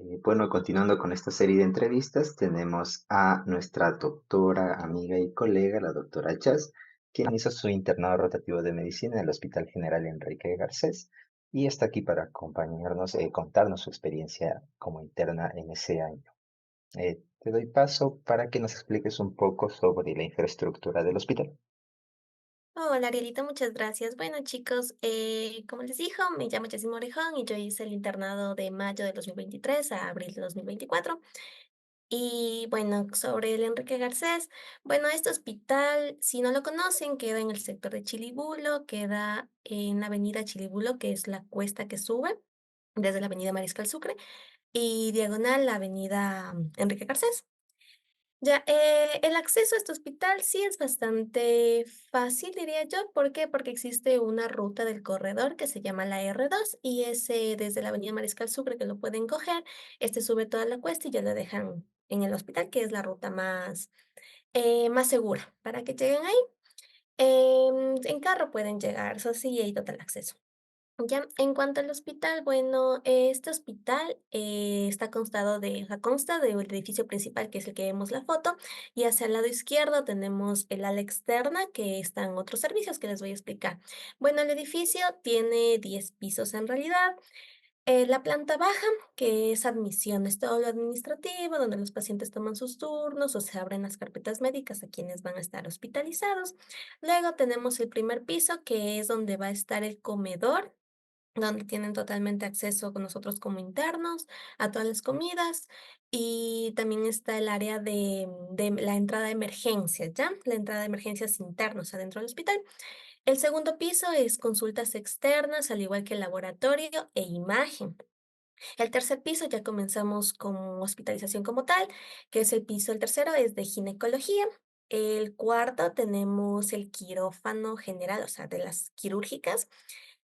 Bueno, continuando con esta serie de entrevistas, tenemos a nuestra doctora, amiga y colega, la doctora Jazz, quien hizo su internado rotativo de medicina en el Hospital General Enrique Garcés y está aquí para acompañarnos, contarnos su experiencia como interna en ese año. Te doy paso para que nos expliques un poco sobre la infraestructura del hospital. Hola Arielito, muchas gracias. Bueno chicos, como les dijo, me llamo Jessie Morejón y yo hice el internado de mayo de 2023 a abril de 2024. Y bueno, sobre el Enrique Garcés, bueno, este hospital, si no lo conocen, queda en el sector de Chilibulo, queda en la avenida Chilibulo, que es la cuesta que sube desde la avenida Mariscal Sucre, y diagonal la avenida Enrique Garcés. Ya, el acceso a este hospital sí es bastante fácil, diría yo. ¿Por qué? Porque existe una ruta del corredor que se llama la R2 y ese desde la Avenida Mariscal Sucre que lo pueden coger, este sube toda la cuesta y ya lo dejan en el hospital, que es la ruta más segura para que lleguen ahí. En carro pueden llegar, eso sí, hay total acceso. Ya, en cuanto al hospital, bueno, este hospital está constado de, o sea, consta del edificio principal, que es el que vemos la foto, y hacia el lado izquierdo tenemos el ala externa, que están otros servicios que les voy a explicar. Bueno, el edificio tiene 10 pisos en realidad. La planta baja, que es admisión, es todo lo administrativo, donde los pacientes toman sus turnos o se abren las carpetas médicas a quienes van a estar hospitalizados. Luego tenemos el primer piso, que es donde va a estar el comedor donde tienen totalmente acceso con nosotros como internos a todas las comidas y también está el área de la entrada de emergencias, ¿ya? La entrada de emergencias internos adentro del hospital. El segundo piso es consultas externas, al igual que el laboratorio e imagen. El tercer piso ya comenzamos con hospitalización como tal, que es el piso, el tercero es de ginecología. El cuarto tenemos el quirófano general, o sea, de las quirúrgicas.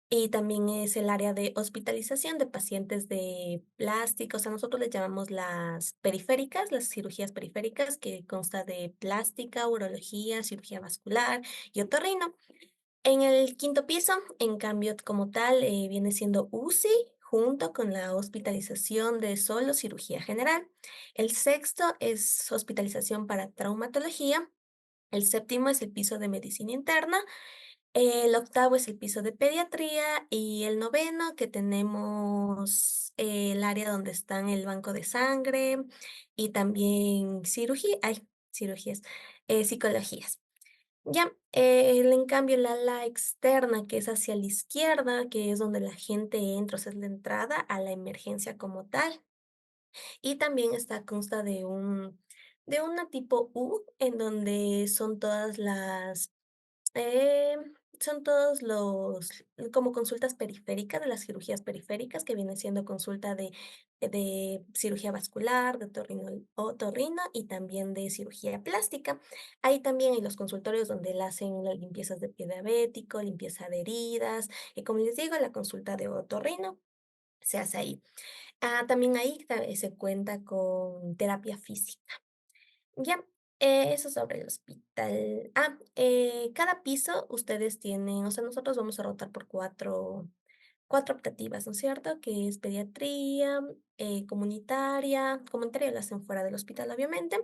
Y también es el área de hospitalización de pacientes de plásticos, o sea, nosotros les llamamos las periféricas, las cirugías periféricas, que consta de plástica, urología, cirugía vascular y otorrino. En el quinto piso, en cambio, como tal, viene siendo UCI junto con la hospitalización de solo cirugía general. El sexto es hospitalización para traumatología. El séptimo es el piso de medicina interna. El octavo es el piso de pediatría y el noveno que tenemos el área donde están el banco de sangre y también cirugías, psicologías. Ya, en cambio, el ala externa, que es hacia la izquierda, que es donde la gente entra, o sea, es la entrada a la emergencia como tal. Y también está consta de una tipo U, en donde eh, son todos como consultas periféricas de las cirugías periféricas, que viene siendo consulta de cirugía vascular, de otorrino y también de cirugía plástica. Ahí también hay los consultorios donde le hacen las limpiezas de pie diabético, limpieza de heridas, y como les digo, la consulta de otorrino se hace ahí. También ahí se cuenta con terapia física. Ya, eso sobre el hospital. Cada piso ustedes tienen, o sea, nosotros vamos a rotar por cuatro optativas, ¿no es cierto? Que es pediatría, comunitaria la hacen fuera del hospital, obviamente,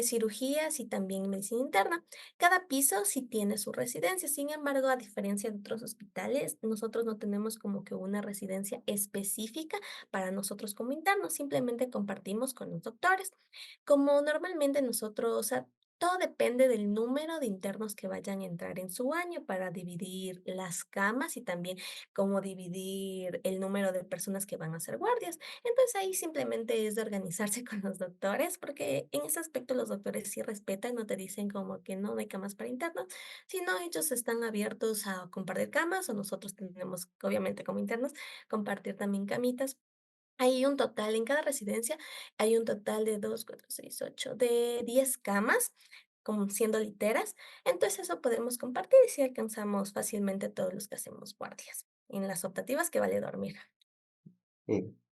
cirugías y también medicina interna. Cada piso sí tiene su residencia, sin embargo, a diferencia de otros hospitales, nosotros no tenemos como que una residencia específica para nosotros como internos, simplemente compartimos con los doctores. Como normalmente nosotros, o sea, todo depende del número de internos que vayan a entrar en su año para dividir las camas y también cómo dividir el número de personas que van a ser guardias. Entonces ahí simplemente es de organizarse con los doctores, porque en ese aspecto los doctores sí respetan, no te dicen como que no hay camas para internos, sino ellos están abiertos a compartir camas o nosotros tenemos, obviamente como internos, compartir también camitas. Hay un total, en cada residencia hay un total de 2, 4, 6, 8, de 10 camas, como siendo literas. Entonces eso podemos compartir y si alcanzamos fácilmente todos los que hacemos guardias. En las optativas que vale dormir.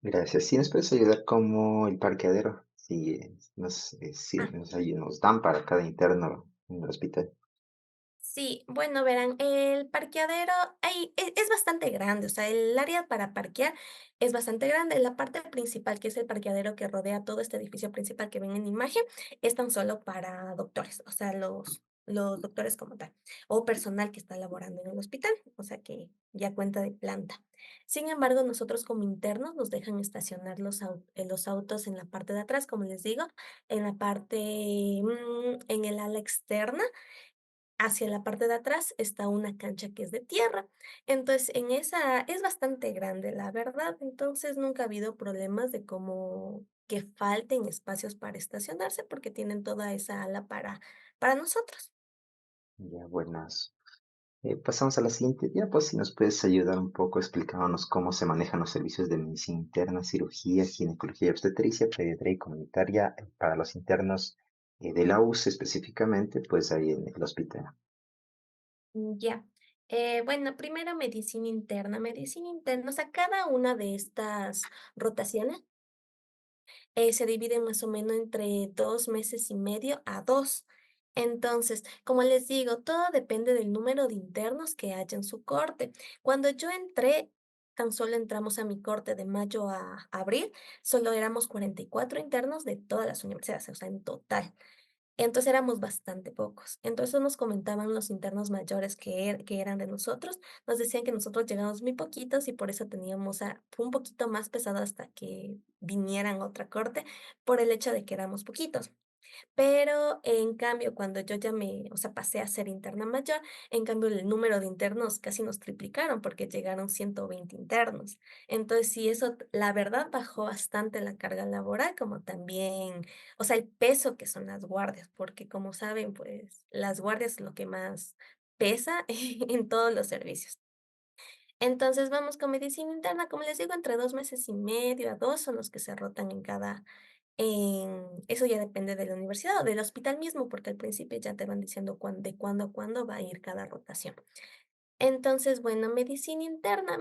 Gracias. ¿Sí nos puedes ayudar como el parqueadero? Sí, Ah, nos dan para cada interno en el hospital. Sí, bueno, verán, el parqueadero es bastante grande, o sea, el área para parquear es bastante grande. La parte principal, que es el parqueadero que rodea todo este edificio principal que ven en imagen, es tan solo para doctores, o sea, los doctores como tal, o personal que está laborando en el hospital, o sea, que ya cuenta de planta. Sin embargo, nosotros como internos nos dejan estacionar los autos en la parte de atrás, como les digo, en la parte, en el ala externa. Hacia la parte de atrás está una cancha que es de tierra. Entonces, en esa es bastante grande, la verdad. Entonces, nunca ha habido problemas de como que falten espacios para estacionarse, porque tienen toda esa ala para nosotros. Ya, buenas. Pasamos a la siguiente diapo, si nos puedes ayudar un poco explicándonos cómo se manejan los servicios de medicina interna, cirugía, ginecología y obstetricia, pediatría y comunitaria para los internos de la UCE específicamente, pues ahí en el hospital. Ya. Bueno, primero medicina interna. Medicina interna, o sea, cada una de estas rotaciones se divide más o menos entre 2 meses y medio a 2. Entonces, como les digo, todo depende del número de internos que haya en su corte. Cuando yo entré, tan solo entramos a mi corte de mayo a abril, solo éramos 44 internos de todas las universidades, o sea, en total. Entonces éramos bastante pocos. Entonces nos comentaban los internos mayores que eran de nosotros, nos decían que nosotros llegamos muy poquitos y por eso teníamos fue un poquito más pesado hasta que vinieran otra corte, por el hecho de que éramos poquitos. Pero, en cambio, cuando yo ya o sea, pasé a ser interna mayor, en cambio, el número de internos casi nos triplicaron, porque llegaron 120 internos. Entonces, sí, eso, la verdad, bajó bastante la carga laboral, como también, o sea, el peso que son las guardias, porque como saben, pues, las guardias es lo que más pesa en todos los servicios. Entonces, vamos con medicina interna, como les digo, entre 2 meses y medio a 2 son los que se rotan eso ya depende de la universidad o del hospital mismo, porque al principio ya te van diciendo de cuándo a cuándo va a ir cada rotación. Entonces, bueno, medicina interna,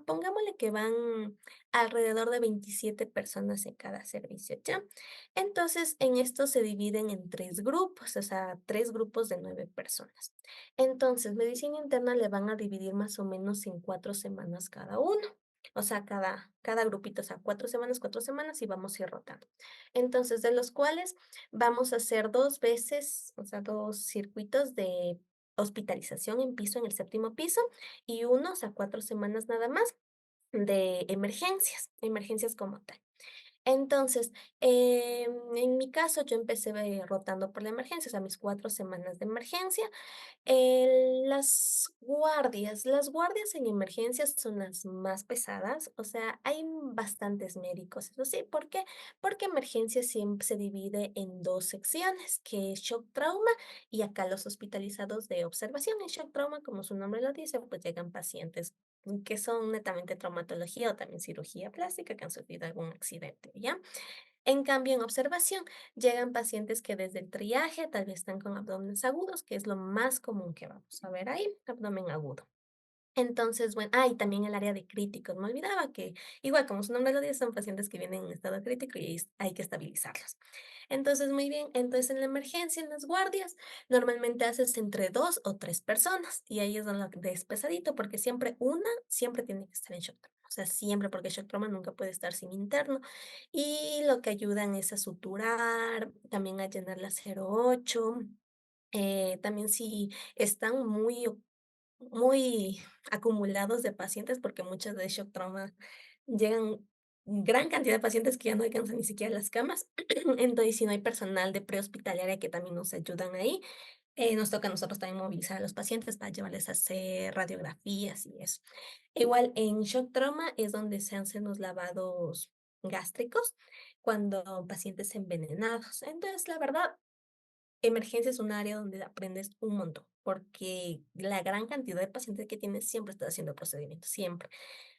pongámosle que van alrededor de 27 personas en cada servicio, ¿ya? Entonces, en esto se dividen en 3 grupos, o sea, 3 grupos de 9 personas. Entonces, medicina interna le van a dividir más o menos en 4 semanas cada uno. O sea, cada grupito, o sea, 4 semanas y vamos a ir rotando. Entonces, de los cuales vamos a hacer 2 veces, o sea, 2 circuitos de hospitalización en piso, en el séptimo piso, y uno, o sea, 4 semanas nada más de emergencias como tal. Entonces, en mi caso, yo empecé rotando por la emergencia, o sea, mis 4 semanas de emergencia. Las guardias en emergencias son las más pesadas, o sea, hay bastantes médicos, eso sí, ¿por qué? Porque emergencias siempre se divide en 2 secciones, que es shock trauma y acá los hospitalizados de observación. En shock trauma, como su nombre lo dice, pues llegan pacientes que son netamente traumatología o también cirugía plástica que han sufrido algún accidente, ¿ya? En cambio, en observación, llegan pacientes que desde el triaje tal vez están con abdómenes agudos, que es lo más común que vamos a ver ahí, abdomen agudo. Entonces, bueno, y también el área de críticos. Me olvidaba que, igual como su nombre lo dice, son pacientes que vienen en estado crítico y ahí hay que estabilizarlos. Entonces, muy bien, entonces en la emergencia, en las guardias, normalmente haces entre 2 o 3 personas y ahí es donde es pesadito porque siempre tiene que estar en shock trauma. O sea, siempre, porque shock trauma nunca puede estar sin interno. Y lo que ayudan es a suturar, también a llenar la 08. También si están muy acumulados de pacientes, porque muchas de shock trauma llegan gran cantidad de pacientes que ya no alcanzan ni siquiera las camas. Entonces, si no hay personal de prehospitalaria que también nos ayudan ahí, nos toca a nosotros también movilizar a los pacientes para llevarles a hacer radiografías y eso. Igual en shock trauma es donde se hacen los lavados gástricos cuando pacientes envenenados. Entonces, la verdad, emergencia es un área donde aprendes un montón, porque la gran cantidad de pacientes que tienes siempre estás haciendo procedimientos, siempre.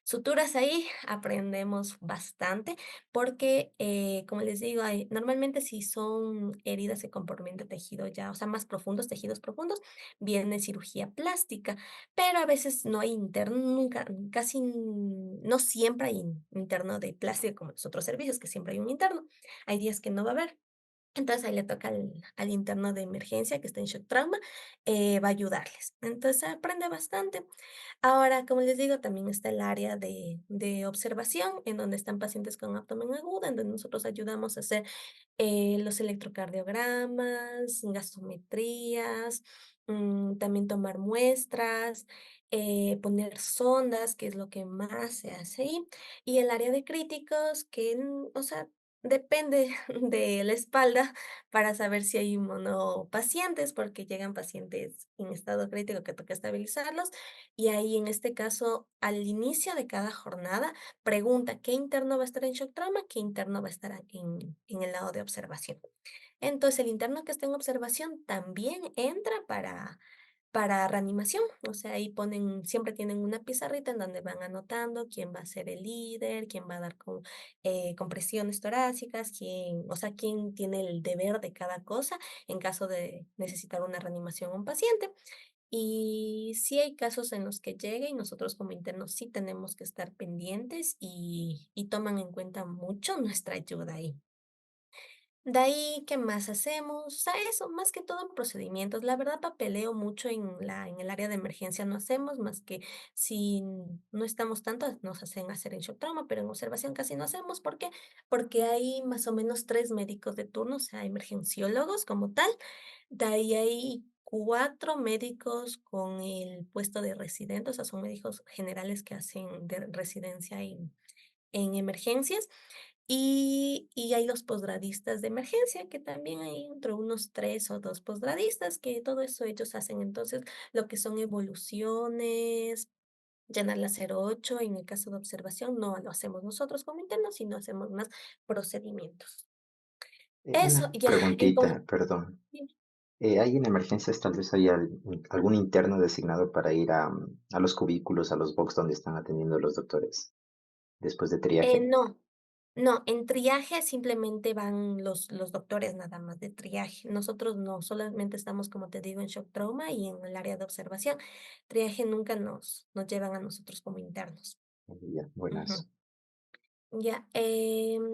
Suturas ahí aprendemos bastante, porque, como les digo, normalmente si son heridas de comportamiento de tejido ya, o sea, más profundos, tejidos profundos, viene cirugía plástica, pero a veces no hay interno, nunca, no siempre hay interno de plástico como los otros servicios, que siempre hay un interno. Hay días que no va a haber. Entonces ahí le toca al interno de emergencia que está en shock trauma, va a ayudarles. Entonces aprende bastante. Ahora, como les digo, también está el área de observación, en donde están pacientes con abdomen agudo, en donde nosotros ayudamos a hacer los electrocardiogramas, gasometrías, también tomar muestras, poner sondas, que es lo que más se hace ahí. Y el área de críticos, que, o sea, depende de la espalda para saber si hay pacientes, porque llegan pacientes en estado crítico que toca estabilizarlos. Y ahí, en este caso, al inicio de cada jornada, pregunta qué interno va a estar en shock trauma, qué interno va a estar en el lado de observación. Entonces, el interno que está en observación también entra para reanimación. O sea, ahí ponen, siempre tienen una pizarrita en donde van anotando quién va a ser el líder, quién va a dar compresiones torácicas, o sea, quién tiene el deber de cada cosa en caso de necesitar una reanimación a un paciente. Y sí hay casos en los que llega y nosotros como internos sí tenemos que estar pendientes y toman en cuenta mucho nuestra ayuda ahí. De ahí, ¿qué más hacemos? O sea, eso, más que todo en procedimientos. La verdad, papeleo mucho en el área de emergencia no hacemos, más que si no estamos tanto, nos hacen hacer en shock trauma, pero en observación casi no hacemos. ¿Por qué? Porque hay más o menos 3 médicos de turno, o sea, emergenciólogos como tal. De ahí hay 4 médicos con el puesto de residente, o sea, son médicos generales que hacen de residencia en emergencias. Y hay los posgradistas de emergencia, que también hay entre unos 3 o 2 posgradistas, que todo eso ellos hacen. Entonces, lo que son evoluciones, llenar la 08, en el caso de observación, no lo hacemos nosotros como internos, sino hacemos más procedimientos. Eso, Una ya, preguntita, perdón. dime. ¿Hay en emergencias, tal vez hay algún interno designado para ir a los cubículos, a los box donde están atendiendo los doctores después de triaje? No. No, en triaje simplemente van los doctores nada más de triaje. Nosotros no, solamente estamos, como te digo, en shock trauma y en el área de observación. Triaje nunca nos llevan a nosotros como internos. Ya, buenas. Ujú. Ya,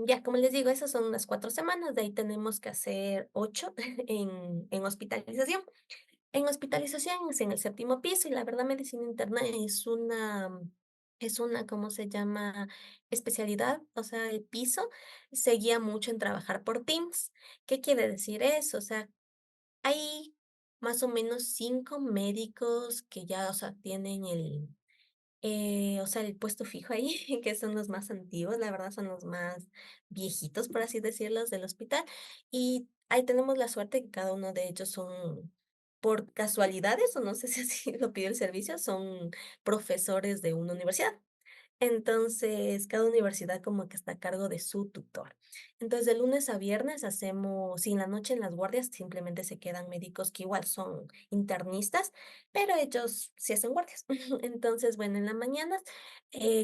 ya, como les digo, esas son las 4 semanas, de ahí tenemos que hacer 8 en hospitalización. En hospitalización es en el séptimo piso y la verdad medicina interna es una, ¿cómo se llama? Especialidad, o sea, el piso se guía mucho en trabajar por teams. ¿Qué quiere decir eso? O sea, hay más o menos 5 médicos que ya, o sea, tienen el puesto fijo ahí, que son los más antiguos, la verdad son los más viejitos, por así decirlos, del hospital. Y ahí tenemos la suerte que cada uno de ellos son, por casualidades, o no sé si así lo pide el servicio, son profesores de una universidad. Entonces, cada universidad como que está a cargo de su tutor. Entonces, de lunes a viernes hacemos, y en la noche en las guardias simplemente se quedan médicos que igual son internistas, pero ellos sí hacen guardias. Entonces, bueno, en las mañanas,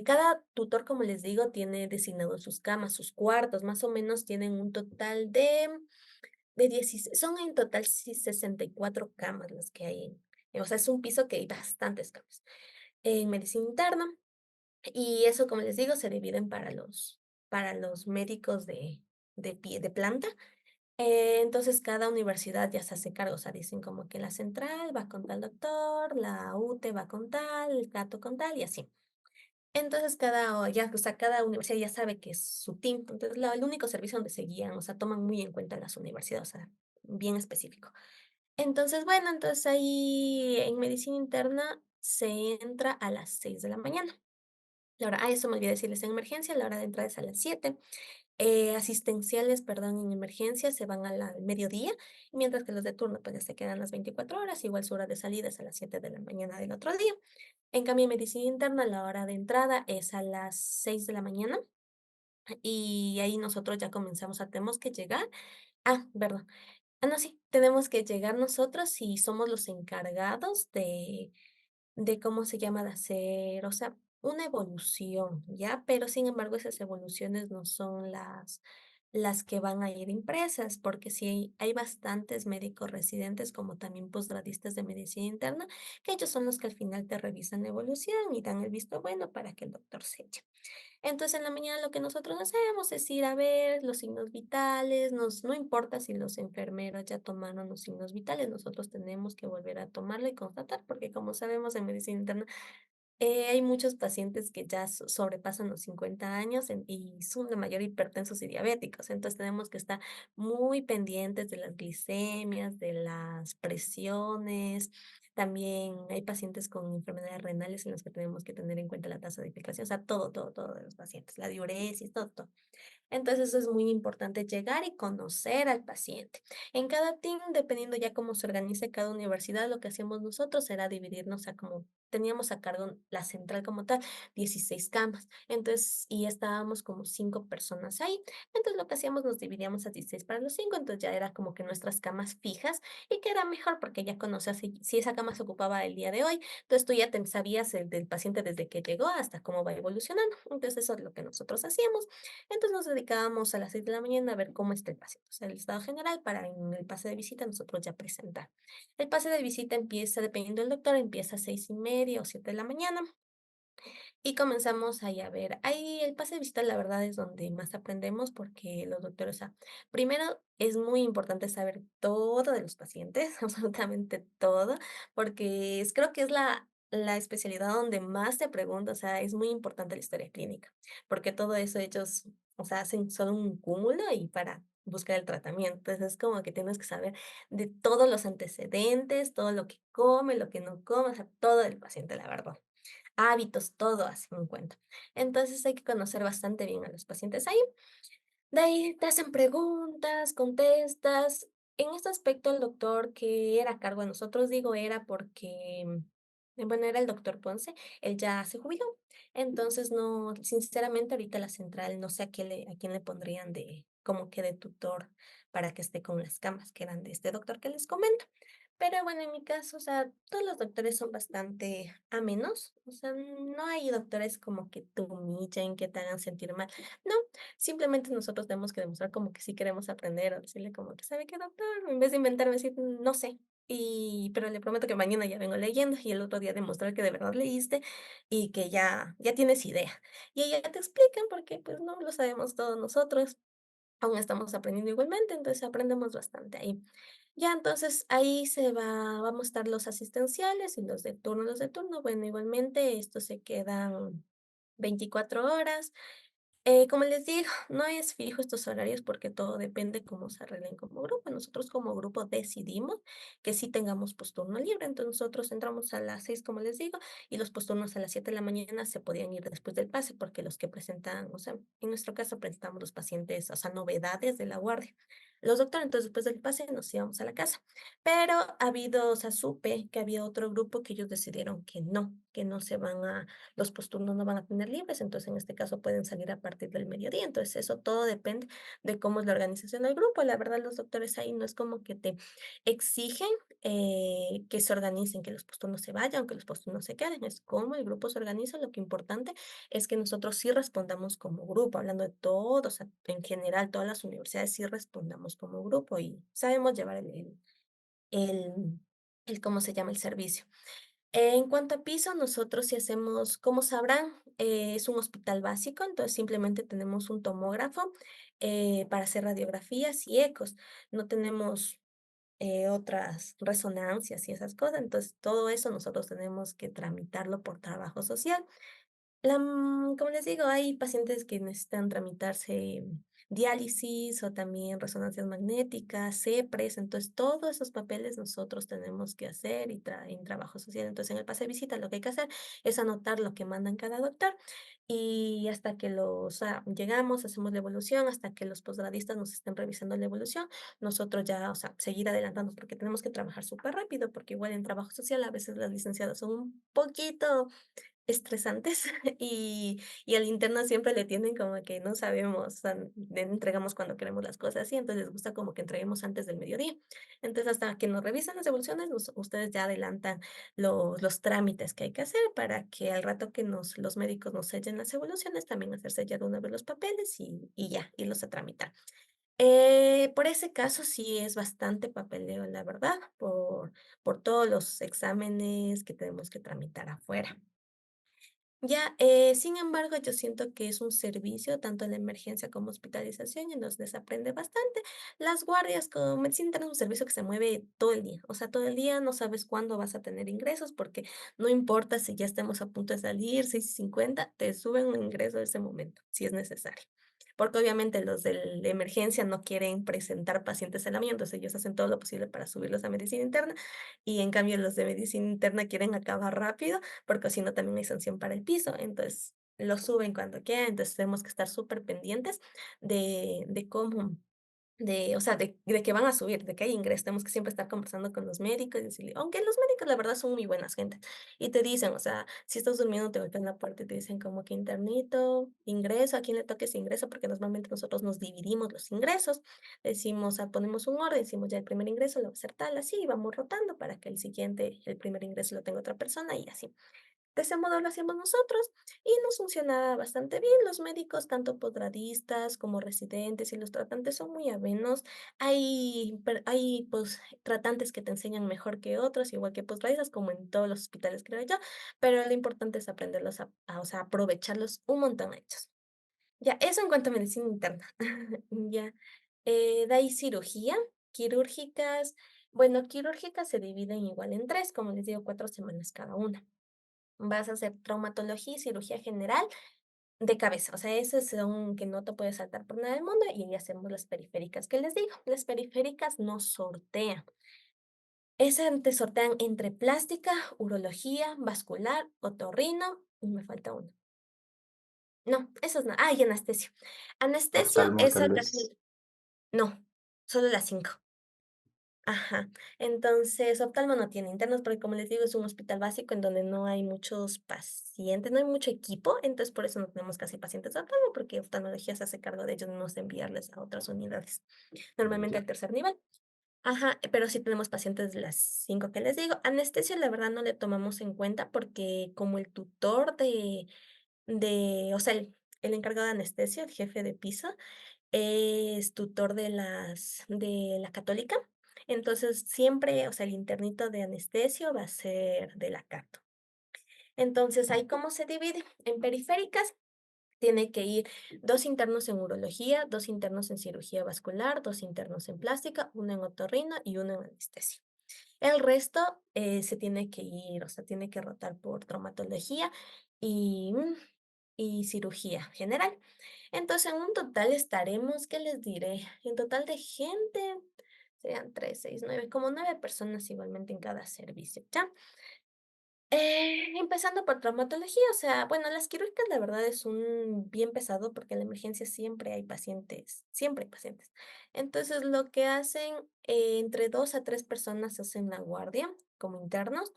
cada tutor, como les digo, tiene designados sus camas, sus cuartos, más o menos tienen un total de 16, son en total sí 64 camas las que hay. O sea, es un piso que hay bastantes camas. En medicina interna. Y eso, como les digo, se dividen para los médicos de planta. Entonces, cada universidad ya se hace cargo, o sea, dicen como que la central va con tal doctor, la UTE va con tal, el Cato con tal, y así. Entonces, cada universidad ya sabe que es su team. Entonces, el único servicio donde se guían, o sea, toman muy en cuenta las universidades, o sea, bien específico. Entonces, bueno, entonces ahí en medicina interna se entra a las 6 de la mañana. Eso me olvidé decirles, en emergencia la hora de entrada es a las 7, asistenciales, perdón, en emergencia se van al mediodía, mientras que los de turno pues ya se quedan las 24 horas, igual su hora de salida es a las 7 de la mañana del otro día. En cambio, en medicina interna la hora de entrada es a las 6 de la mañana y ahí nosotros ya comenzamos tenemos que llegar. Perdón. No, sí, tenemos que llegar nosotros y somos los encargados de cómo se llama, de hacer, o sea, una evolución, ¿ya? Pero sin embargo, esas evoluciones no son las que van a ir impresas, porque sí hay bastantes médicos residentes, como también posgradistas de medicina interna, que ellos son los que al final te revisan la evolución y dan el visto bueno para que el doctor se eche. Entonces, en la mañana lo que nosotros hacemos es ir a ver los signos vitales, no importa si los enfermeros ya tomaron los signos vitales, nosotros tenemos que volver a tomarlo y constatar, porque como sabemos en medicina interna hay muchos pacientes que ya sobrepasan los 50 años y son la mayoría hipertensos y diabéticos. Entonces tenemos que estar muy pendientes de las glicemias, de las presiones. También hay pacientes con enfermedades renales en los que tenemos que tener en cuenta la tasa de filtración, o sea, todo de los pacientes, la diuresis, todo. Entonces, eso es muy importante, llegar y conocer al paciente. En cada team, dependiendo ya cómo se organice cada universidad, lo que hacíamos nosotros era dividirnos a como teníamos a cargo la central como tal, 16 camas. Entonces, y estábamos como 5 personas ahí. Entonces, lo que hacíamos, nos dividíamos a 16 para los 5. Entonces, ya era como que nuestras camas fijas y que era mejor porque ya conocías si esa cama se ocupaba el día de hoy. Entonces, tú ya sabías el del paciente desde que llegó hasta cómo va evolucionando. Entonces, eso es lo que nosotros hacíamos. Entonces nos dedicábamos a las 6 de la mañana a ver cómo está el paciente, o sea, el estado general para en el pase de visita nosotros ya presentar. El pase de visita empieza, dependiendo del doctor, empieza a 6:30 o 7 de la mañana. Y comenzamos ahí a ver, ahí el pase de visita, la verdad, es donde más aprendemos porque los doctores, o sea, primero es muy importante saber todo de los pacientes, absolutamente todo, porque creo que es la especialidad donde más te pregunto, o sea, es muy importante la historia clínica, porque todo eso ellos, o sea, hacen solo un cúmulo y para buscar el tratamiento. Entonces es como que tienes que saber de todos los antecedentes, todo lo que come, lo que no come, o sea, todo del paciente, la verdad hábitos, todo hacen en cuenta. Entonces hay que conocer bastante bien a los pacientes ahí. De ahí te hacen preguntas, contestas. En este aspecto, el doctor que era a cargo de nosotros, digo era porque, bueno, era el doctor Ponce, él ya se jubiló. Entonces, no, sinceramente, ahorita la central, no sé a quién le pondrían de, como que de tutor para que esté con las camas que eran de este doctor que les comento. Pero bueno, en mi caso, o sea, todos los doctores son bastante amenos. O sea, no hay doctores como que te humillen, que te hagan sentir mal. No, simplemente nosotros tenemos que demostrar como que sí queremos aprender o decirle como que, ¿sabe qué, doctor? En vez de inventarme decir, no sé. Pero le prometo que mañana ya vengo leyendo y el otro día demostrar que de verdad leíste y que ya tienes idea. Y ella te explican porque pues no lo sabemos todos nosotros, aún estamos aprendiendo igualmente, entonces aprendemos bastante ahí. Ya, entonces ahí vamos a estar los asistenciales y los de turno. Los de turno, bueno, igualmente estos se quedan 24 horas. Como les digo, no es fijo estos horarios porque todo depende cómo se arreglen como grupo. Nosotros como grupo decidimos que sí tengamos posturno libre. Entonces nosotros entramos a las 6, como les digo, y los posturnos a las 7 de la mañana se podían ir después del pase porque los que presentan, o sea, en nuestro caso presentamos los pacientes, o sea, novedades de la guardia. Los doctores, entonces después del pase nos íbamos a la casa. Pero ha habido, o sea, supe que había otro grupo que ellos decidieron que no se van a los posturnos no van a tener libres, entonces en este caso pueden salir a partir del mediodía. Entonces eso todo depende de cómo es la organización del grupo. La verdad, los doctores ahí no es como que te exigen que se organicen, que los posturnos se vayan, que los posturnos se queden. Es cómo el grupo se organiza. Lo que importante es que nosotros sí respondamos como grupo, hablando de todo, o sea, en general, todas las universidades sí respondamos como grupo y sabemos llevar el, ¿cómo se llama? El servicio. En cuanto a piso, nosotros sí hacemos, como sabrán, es un hospital básico, entonces simplemente tenemos un tomógrafo para hacer radiografías y ecos. No tenemos otras resonancias y esas cosas, entonces todo eso nosotros tenemos que tramitarlo por trabajo social. Como les digo, hay pacientes que necesitan tramitarse diálisis o también resonancias magnéticas, CEPRES, entonces todos esos papeles nosotros tenemos que hacer y en trabajo social. Entonces en el pase de visita lo que hay que hacer es anotar lo que mandan cada doctor y hasta que llegamos, hacemos la evolución, hasta que los posgradistas nos estén revisando la evolución, nosotros ya, o sea, seguir adelantando porque tenemos que trabajar súper rápido, porque igual en trabajo social a veces las licenciadas son un poquito estresantes y al interno siempre le tienen como que no sabemos, o sea, le entregamos cuando queremos las cosas y entonces les gusta como que entreguemos antes del mediodía. Entonces, hasta que nos revisan las devoluciones, ustedes ya adelantan los trámites que hay que hacer para que al rato que los médicos nos sellen las evoluciones, también hacer sellar de una vez los papeles y ya, irlos a tramitar. Por ese caso sí es bastante papeleo, la verdad, por todos los exámenes que tenemos que tramitar afuera. Ya, sin embargo, yo siento que es un servicio, tanto en la emergencia como hospitalización, en donde se aprende bastante. Las guardias con medicina interna es un servicio que se mueve todo el día, o sea, todo el día no sabes cuándo vas a tener ingresos, porque no importa si ya estemos a punto de salir, 6:50, te suben un ingreso en ese momento, si es necesario. Porque obviamente los de la emergencia no quieren presentar pacientes en la mía, entonces ellos hacen todo lo posible para subirlos a medicina interna, y en cambio los de medicina interna quieren acabar rápido porque si no también hay sanción para el piso, entonces lo suben cuando quieran, entonces tenemos que estar súper pendientes de cómo, o sea, de que van a subir, de que hay ingresos, tenemos que siempre estar conversando con los médicos y decirle, aunque los médicos la verdad son muy buenas gente, y te dicen, o sea, si estás durmiendo te golpean la puerta y te dicen como que internito, ingreso, a quién le toques ingreso, porque normalmente nosotros nos dividimos los ingresos, decimos, ponemos un orden, decimos ya el primer ingreso lo va a hacer tal, así, y vamos rotando para que el siguiente, el primer ingreso lo tenga otra persona y así. De ese modo lo hacíamos nosotros y nos funcionaba bastante bien. Los médicos, tanto posgradistas como residentes y los tratantes son muy amenos. Hay pues, tratantes que te enseñan mejor que otros, igual que posgradistas, como en todos los hospitales, creo yo, pero lo importante es aprenderlos o sea, aprovecharlos un montón a ellos. Ya, eso en cuanto a medicina interna. Ya, de ahí cirugía, quirúrgicas. Bueno, quirúrgicas se dividen igual en tres, como les digo, 4 semanas cada una. Vas a hacer traumatología y cirugía general de cabeza, o sea, esos son que no te puedes saltar por nada del mundo y ahí hacemos las periféricas que les digo. Las periféricas no sortean. Esas te sortean entre plástica, urología, vascular, otorrino y me falta uno. No, esos no. Ah, y anestesio. Anestesio, Oftalmo, esa tal vez. casi no, solo las 5. Ajá. Entonces, oftalmo no tiene internos, porque como les digo, es un hospital básico en donde no hay muchos pacientes, no hay mucho equipo, entonces por eso no tenemos casi pacientes de oftalmo, porque oftalmología se hace cargo de ellos mismos de enviarles a otras unidades, normalmente Ya. al tercer nivel. Ajá, pero sí tenemos pacientes de las 5 que les digo. Anestesia, la verdad, no le tomamos en cuenta porque como el tutor o sea, el encargado de anestesia, el jefe de piso, es tutor de la católica, entonces siempre, o sea, el internito de anestesio va a ser de la Cato. Entonces, ¿ahí cómo se divide? En periféricas tiene que ir 2 internos en urología, 2 internos en cirugía vascular, 2 internos en plástica, uno en otorrino y uno en anestesia. El resto, se tiene que ir, o sea, tiene que rotar por traumatología y, y cirugía general. Entonces, en un total estaremos, ¿qué les diré? En total de gente, serían 3, 6, 9, como 9 personas igualmente en cada servicio, ¿ya? Empezando por traumatología, o sea, bueno, las quirúrgicas la verdad es un bien pesado porque en la emergencia siempre hay pacientes, siempre hay pacientes. Entonces, lo que hacen, entre 2 a 3 personas hacen la guardia como internos.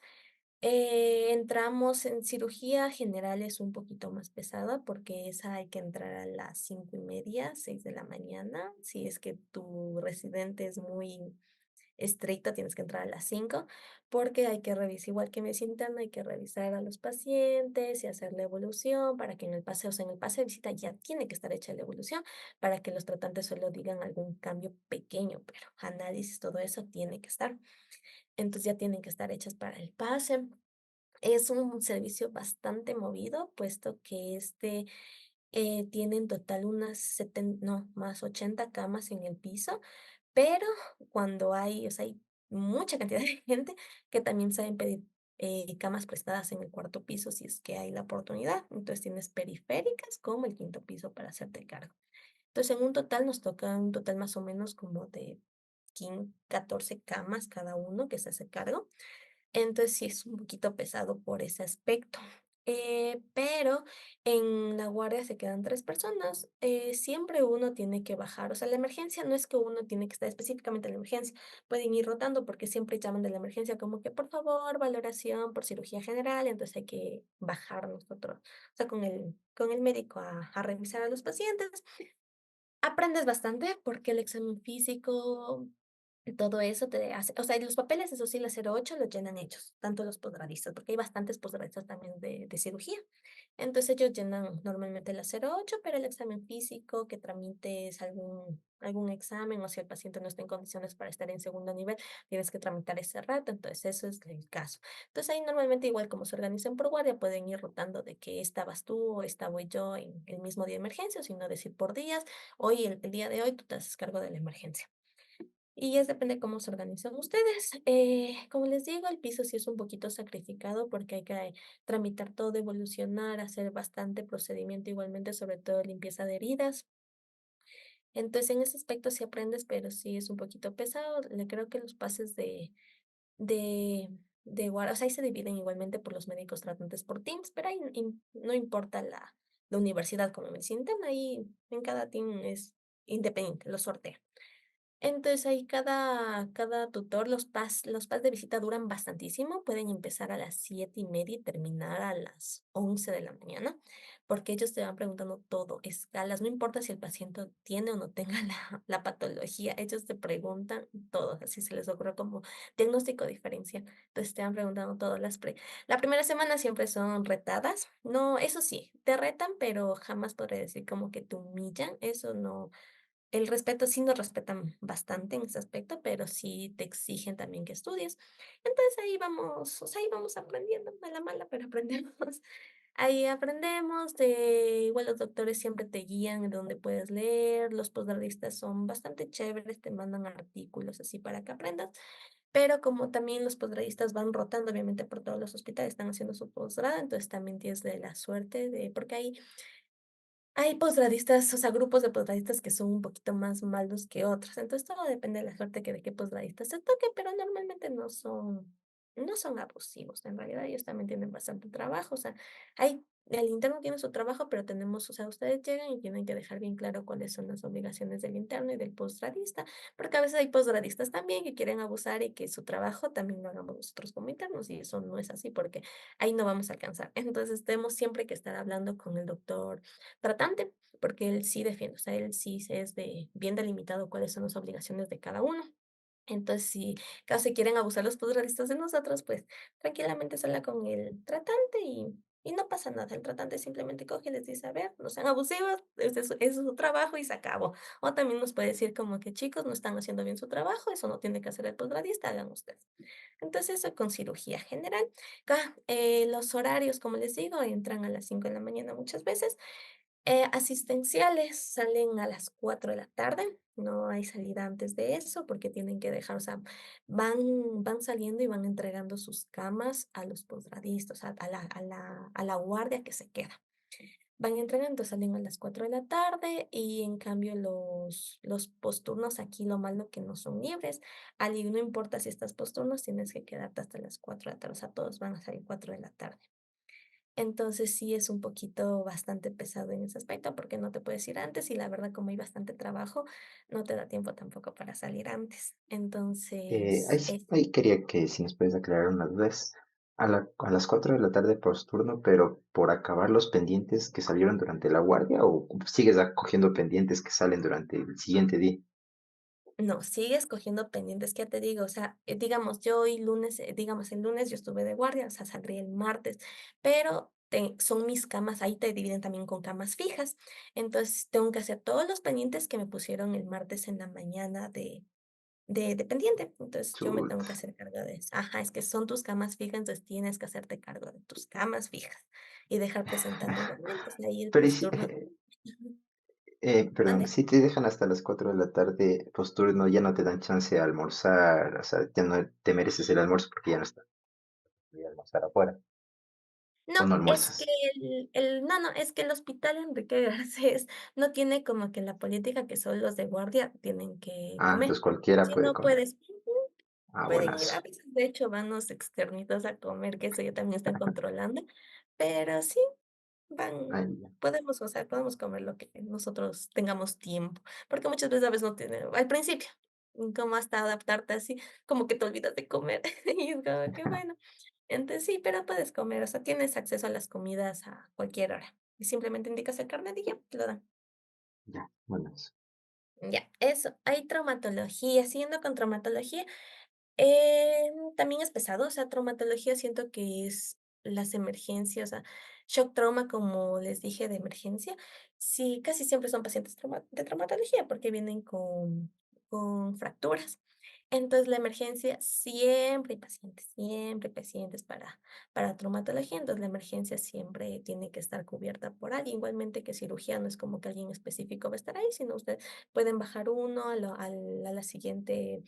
Entramos en cirugía general, es un poquito más pesada porque esa hay que entrar a las 5:30, 6 de la mañana. Si es que tu residente es muy estricto, tienes que entrar a las 5 porque hay que revisar, igual que medicina interna, hay que revisar a los pacientes y hacer la evolución para que en el pase, o sea, en el pase de visita ya tiene que estar hecha la evolución para que los tratantes solo digan algún cambio pequeño, pero análisis, todo eso tiene que estar. Entonces ya tienen que estar hechas para el pase. Es un servicio bastante movido, puesto que tiene en total unas 70, no, más 80 camas en el piso, pero cuando hay, o sea, hay mucha cantidad de gente que también saben pedir camas prestadas en el cuarto piso si es que hay la oportunidad. Entonces tienes periféricas como el quinto piso para hacerte cargo. Entonces en un total nos toca un total más o menos como de 14 camas cada uno que se hace cargo. Entonces sí es un poquito pesado por ese aspecto. Pero en la guardia se quedan 3 personas. Siempre uno tiene que bajar. O sea, la emergencia no es que uno tiene que estar específicamente en la emergencia. Pueden ir rotando porque siempre llaman de la emergencia como que por favor, valoración por cirugía general. Entonces hay que bajar nosotros, o sea, con el médico a revisar a los pacientes. Aprendes bastante porque el examen físico. Todo eso te hace, o sea, y los papeles, eso sí, la 08 los llenan ellos, tanto los posgradistas, porque hay bastantes posgradistas también de cirugía. Entonces ellos llenan normalmente la 08, pero el examen físico, que tramites algún examen o si el paciente no está en condiciones para estar en segundo nivel, tienes que tramitar ese rato. Entonces eso es el caso. Entonces ahí normalmente igual como se organizan por guardia, pueden ir rotando de que estabas tú o estaba yo en el mismo día de emergencia, o sino decir por días, hoy el día de hoy tú te haces cargo de la emergencia. Y es depende cómo se organizan ustedes. Como les digo, el piso sí es un poquito sacrificado porque hay que tramitar todo, evolucionar, hacer bastante procedimiento igualmente, sobre todo limpieza de heridas. Entonces, en ese aspecto sí aprendes, pero sí es un poquito pesado. Le creo que los pases de, de guardia, o sea, ahí se dividen igualmente por los médicos tratantes por teams, pero ahí no importa la universidad como medicina interna, ahí en cada team es independiente, lo sortea. Entonces ahí cada tutor, los pas de visita duran bastantísimo, pueden empezar a las 7:30 y terminar a las 11 de la mañana, porque ellos te van preguntando todo, escalas, no importa si el paciente tiene o no tenga la patología, ellos te preguntan todo, así se les ocurre como diagnóstico diferencial. Entonces te van preguntando todo. La primera semana siempre son retadas, no, eso sí, te retan, pero jamás podré decir como que te humillan, eso no. El respeto sí nos respetan bastante en ese aspecto, pero sí te exigen también que estudies. Entonces ahí vamos, o sea, ahí vamos aprendiendo, mala, mala, pero aprendemos. Ahí aprendemos, igual los doctores siempre te guían de dónde puedes leer, los posgradistas son bastante chéveres, te mandan artículos así para que aprendas, pero como también los posgradistas van rotando, obviamente por todos los hospitales están haciendo su posgrado, entonces también tienes de la suerte porque hay posgradistas, o sea, grupos de posgradistas que son un poquito más malos que otros. Entonces, todo depende de la suerte que de qué posgradista se toque, pero normalmente no son abusivos. En realidad, ellos también tienen bastante trabajo. O sea, el interno tiene su trabajo, pero tenemos, o sea, ustedes llegan y tienen que dejar bien claro cuáles son las obligaciones del interno y del posgradista, porque a veces hay posgradistas también que quieren abusar y que su trabajo también lo hagamos nosotros como internos, y eso no es así, porque ahí no vamos a alcanzar. Entonces, tenemos siempre que estar hablando con el doctor tratante, porque él sí defiende, o sea, él sí es de bien delimitado cuáles son las obligaciones de cada uno. Entonces, si caso se quieren abusar los posgradistas de nosotros, pues tranquilamente se habla con el tratante y no pasa nada. El tratante simplemente coge y les dice, a ver, no sean abusivos, ese es su trabajo y se acabó. O también nos puede decir como que chicos, no están haciendo bien su trabajo, eso no tiene que hacer el posgradista, hagan ustedes. Entonces, eso con cirugía general. Los horarios, como les digo, entran a las 5 de la mañana muchas veces. Asistenciales salen a las 4 de la tarde, no hay salida antes de eso porque tienen que dejar, o sea, van saliendo y van entregando sus camas a los posgradistas, a la guardia que se queda. Van entregando, salen a las 4 de la tarde y en cambio los posturnos aquí lo malo que no son libres. No importa si estás posturnos, tienes que quedarte hasta las 4 de la tarde, o sea, todos van a salir 4 de la tarde. Entonces sí es un poquito bastante pesado en ese aspecto porque no te puedes ir antes y la verdad como hay bastante trabajo, no te da tiempo tampoco para salir antes. Ahí, Entonces, ahí quería que si nos puedes aclarar unas dudas. A las 4 de la tarde por turno, pero por acabar los pendientes que salieron durante la guardia o sigues acogiendo pendientes que salen durante el siguiente día. no, sigues cogiendo pendientes, ¿qué te digo? O sea, digamos, yo hoy lunes, digamos, el lunes yo estuve de guardia, o sea, saldrí el martes, pero son mis camas, ahí te dividen también con camas fijas. Entonces, tengo que hacer todos los pendientes que me pusieron el martes en la mañana de pendiente. Entonces, yo me tengo Chut. que hacer cargo de eso. Ajá, es que son tus camas fijas, entonces tienes que hacerte cargo de tus camas fijas y dejar presentando igualmente. O sea, ahí el Pero y si, posturno. perdón, ¿Mande? si te dejan hasta las 4 de la tarde post turno, ya no te dan chance de almorzar, o sea, ya no te mereces el almuerzo porque ya no estás de almorzar afuera, No, o no es que almuerzas. no, es que el hospital Enrique Garcés no tiene como que la política que solo los de guardia tienen que Ah, comer. entonces cualquiera Si puede no comer. puedes, Ah, pueden ir. buenazo. A veces, de hecho, van los externitos a comer, que eso ya también está controlando, pero sí. Ahí ya. O sea, podemos comer lo que nosotros tengamos tiempo, porque muchas veces a veces no tiene al principio, como hasta adaptarte así, como que te olvidas de comer, y es como que bueno, entonces sí, pero puedes comer, o sea, tienes acceso a las comidas a cualquier hora, y simplemente indicas el carnet y ya, te lo dan. Ya, buenazo. Ya, eso, hay traumatología, siguiendo con traumatología. También es pesado, o sea, traumatología siento que es las emergencias, o sea, shock trauma, como les dije, de emergencia. Sí, casi siempre son pacientes de traumatología porque vienen con fracturas. Entonces, la emergencia siempre hay pacientes para traumatología. Entonces, la emergencia siempre tiene que estar cubierta por alguien. Igualmente que cirugía, no es como que alguien específico va a estar ahí, sino ustedes pueden bajar uno a la siguiente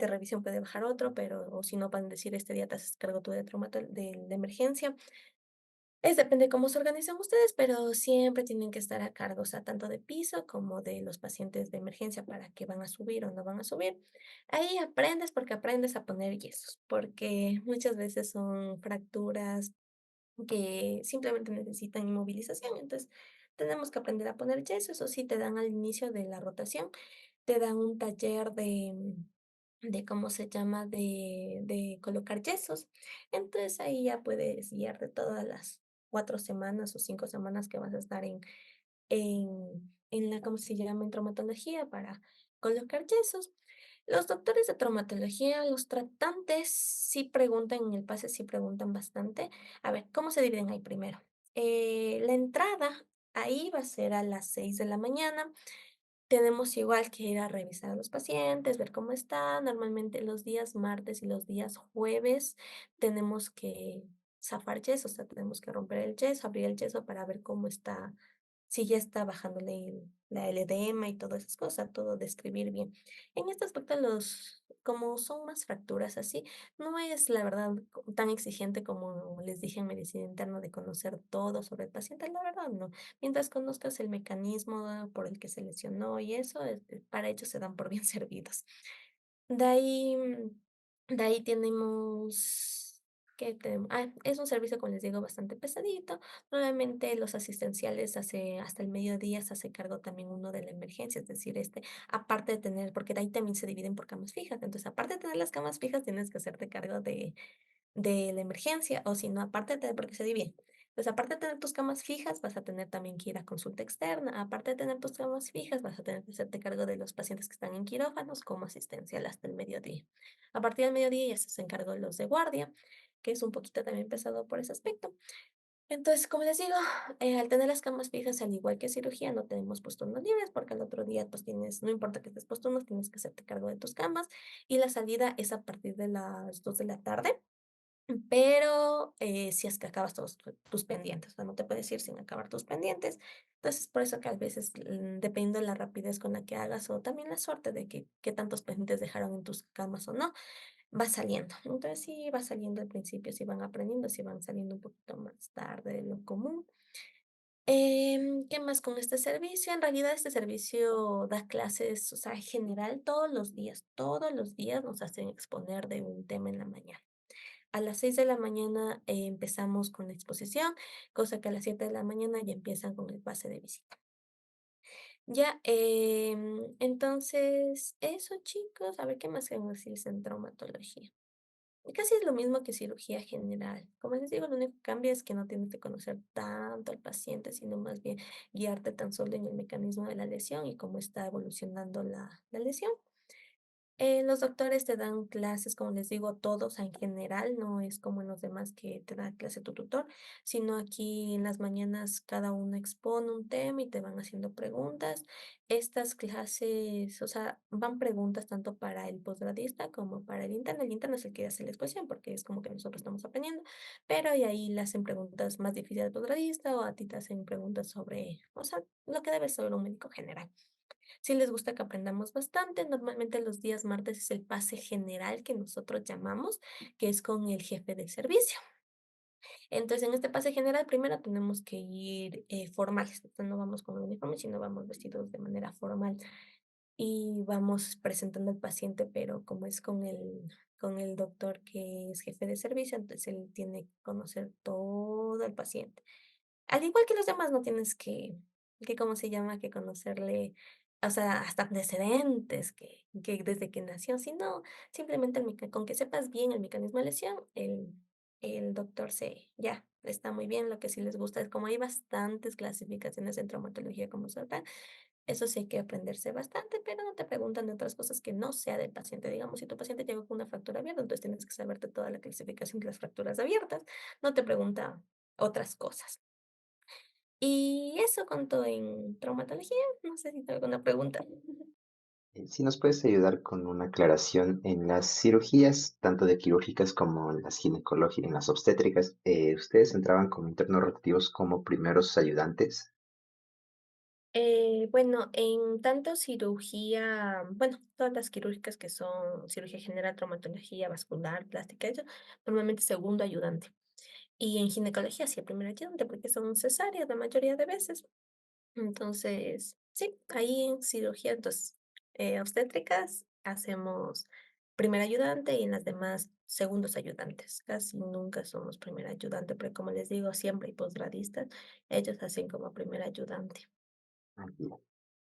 revisión puede bajar otro, pero o si no, van a decir este día te haces cargo tú de de emergencia. Es depende de cómo se organizan ustedes, pero siempre tienen que estar a cargo, o sea, tanto de piso como de los pacientes de emergencia para que van a subir o no van a subir. Ahí aprendes porque aprendes a poner yesos, porque muchas veces son fracturas que simplemente necesitan inmovilización. Entonces, tenemos que aprender a poner yesos, o si te dan al inicio de la rotación, te dan un taller de ¿cómo se llama? De colocar yesos. Entonces, ahí ya puedes guiarte todas las 4 semanas o 5 semanas que vas a estar en la, ¿cómo se llama? En traumatología para colocar yesos. Los doctores de traumatología, los tratantes sí preguntan en el pase, sí preguntan bastante. A ver, ¿cómo se dividen ahí primero? La entrada ahí va a ser a las 6 de la mañana. Tenemos igual que ir a revisar a los pacientes, ver cómo están. Normalmente los días martes y los días jueves tenemos que zafar yeso, o sea, tenemos que romper el yeso, abrir el yeso para ver cómo está, si ya está bajándole el edema y todas esas cosas, todo describir bien. En este aspecto, como son más fracturas así, no es la verdad tan exigente como les dije en medicina interna de conocer todo sobre el paciente, la verdad no. Mientras conozcas el mecanismo por el que se lesionó y eso, para ellos se dan por bien servidos. De ahí, de ahí tenemos, ¿qué tenemos? Ah, es un servicio, como les digo, bastante pesadito. Nuevamente los asistenciales hasta el mediodía se hace cargo también uno de la emergencia, es decir, aparte de tener, porque de ahí también se dividen por camas fijas. Entonces, aparte de tener las camas fijas, tienes que hacerte cargo de la emergencia, o si no, aparte de tener, porque se divide. Pues aparte de tener tus camas fijas, vas a tener también que ir a consulta externa. Aparte de tener tus camas fijas, vas a tener que hacerte cargo de los pacientes que están en quirófanos como asistencial hasta el mediodía. A partir del mediodía ya se hacen cargo de los de guardia, que es un poquito también pesado por ese aspecto. Entonces, como les digo, al tener las camas fijas, al igual que cirugía, no tenemos turnos libres porque al otro día, pues tienes, no importa que estés turnos, tienes que hacerte cargo de tus camas y la salida es a partir de las 2 de la tarde. Pero, si es que acabas todos tus pendientes, o sea, no te puedes ir sin acabar tus pendientes. Entonces, por eso que a veces, dependiendo de la rapidez con la que hagas o también la suerte de que qué tantos pendientes dejaron en tus camas o no, va saliendo. Entonces, sí va saliendo al principio, sí van aprendiendo, sí van saliendo un poquito más tarde de lo común. ¿Qué más con este servicio? En realidad, este servicio da clases, o sea, en general todos los días nos hacen exponer de un tema en la mañana. A las 6 de la mañana empezamos con la exposición, cosa que a las 7 de la mañana ya empiezan con el pase de visita. Ya, entonces, eso chicos, a ver qué más queremos decirles en traumatología. Casi es lo mismo que cirugía general. Como les digo, lo único que cambia es que no tienes que conocer tanto al paciente, sino más bien guiarte tan solo en el mecanismo de la lesión y cómo está evolucionando la lesión. Los doctores te dan clases, como les digo, todos en general, no es como en los demás que te da clase tu tutor, sino aquí en las mañanas cada uno expone un tema y te van haciendo preguntas. Estas clases, o sea, van preguntas tanto para el posgradista como para el interno. El interno es el que hace la exposición porque es como que nosotros estamos aprendiendo, pero y ahí le hacen preguntas más difíciles al posgradista o a ti te hacen preguntas sobre, o sea, lo que debe saber un médico general. Si les gusta que aprendamos bastante, normalmente los días martes es el pase general que nosotros llamamos, que es con el jefe de servicio. Entonces, en este pase general, primero tenemos que ir formales, o sea, no vamos con el uniforme, sino vamos vestidos de manera formal y vamos presentando al paciente, pero como es con el doctor que es jefe de servicio, entonces él tiene que conocer todo el paciente. Al igual que los demás, no tienes ¿cómo se llama? Que conocerle, o sea, hasta antecedentes que desde que nació, sino simplemente con que sepas bien el mecanismo de lesión, el doctor ya, está muy bien. Lo que sí les gusta es como hay bastantes clasificaciones en traumatología como sabrán, Eso sí hay que aprenderse bastante, pero no te preguntan de otras cosas que no sea del paciente. Digamos, si tu paciente llegó con una fractura abierta, entonces tienes que saberte toda la clasificación de las fracturas abiertas. No te pregunta otras cosas. Y eso contó en traumatología. No sé si tengo alguna pregunta. Si nos puedes ayudar con una aclaración en las cirugías, tanto de quirúrgicas como en las ginecológicas, en las obstétricas, ¿ustedes entraban como internos rotativos como primeros ayudantes? Bueno, en tanto cirugía, bueno, todas las quirúrgicas que son cirugía general, traumatología, vascular, plástica, eso, normalmente segundo ayudante. Y en ginecología sí, el primer ayudante, porque son cesáreas la mayoría de veces. Entonces, sí, ahí en cirugía, entonces, obstétricas hacemos primer ayudante y en las demás segundos ayudantes. Casi nunca somos primer ayudante, pero como les digo, siempre hay posgradistas, ellos hacen como primer ayudante. Ah, bien,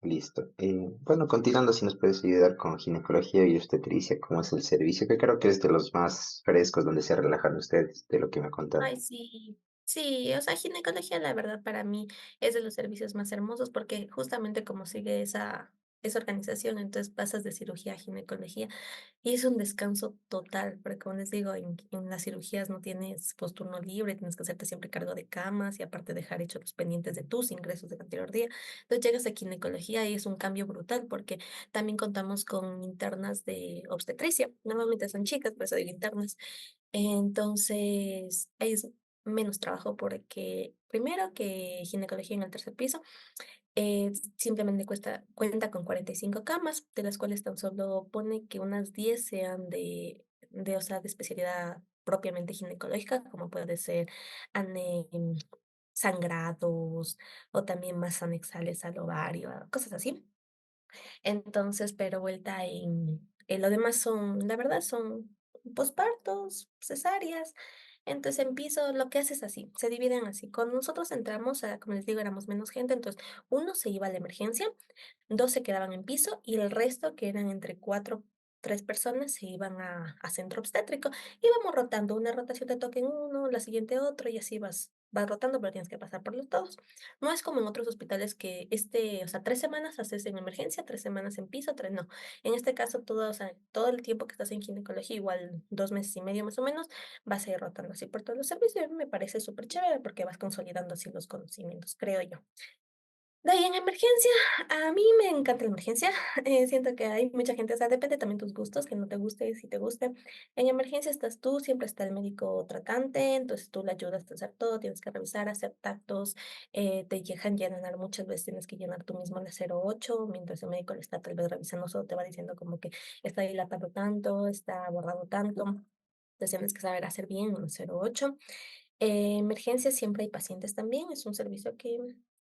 listo. Bueno, continuando, si nos puedes ayudar con ginecología y obstetricia, ¿cómo es el servicio? Que creo que es de los más frescos donde se relajan ustedes, de lo que me ha contado. Ay, sí. Sí, o sea, ginecología, la verdad, para mí es de los servicios más hermosos porque justamente como sigue esa organización, entonces pasas de cirugía a ginecología y es un descanso total, porque como les digo, en las cirugías no tienes posturno libre, tienes que hacerte siempre cargo de camas y aparte dejar hechos los pendientes de tus ingresos del anterior día. Entonces llegas a ginecología y es un cambio brutal porque también contamos con internas de obstetricia. Normalmente son chicas, por eso digo internas. Entonces, es menos trabajo porque primero que ginecología en el tercer piso simplemente cuenta con 45 camas, de las cuales tan solo pone que unas 10 sean o sea, de especialidad propiamente ginecológica, como puede ser sangrados o también más anexales al ovario, cosas así. Entonces, pero vuelta en lo demás son, la verdad, son pospartos, cesáreas. Entonces, en piso lo que hace es así, se dividen así. Cuando nosotros entramos, como les digo, éramos menos gente, entonces uno se iba a la emergencia, dos se quedaban en piso y el resto, que eran entre cuatro, tres personas, se iban a centro obstétrico. Íbamos rotando, una rotación te toca en uno, la siguiente otro y así vas rotando, pero tienes que pasar por los todos. No es como en otros hospitales que o sea, 3 semanas haces en emergencia, 3 semanas en piso, tres no. En este caso, todo, o sea, todo el tiempo que estás en ginecología, igual 2 meses y medio más o menos, vas a ir rotando así por todos los servicios. Y a mí me parece súper chévere porque vas consolidando así los conocimientos, creo yo. De ahí en emergencia, a mí me encanta la emergencia. Siento que hay mucha gente, o sea, depende también tus gustos, que no te guste, si te guste. En emergencia estás tú, siempre está el médico tratante, entonces tú le ayudas a hacer todo, tienes que revisar, hacer tactos, te dejan llenar muchas veces, tienes que llenar tú mismo la 08, mientras el médico le está tal vez revisando, solo te va diciendo como que está dilatado tanto, está borrado tanto. Entonces tienes que saber hacer bien un 08. Emergencias siempre hay pacientes también, es un servicio que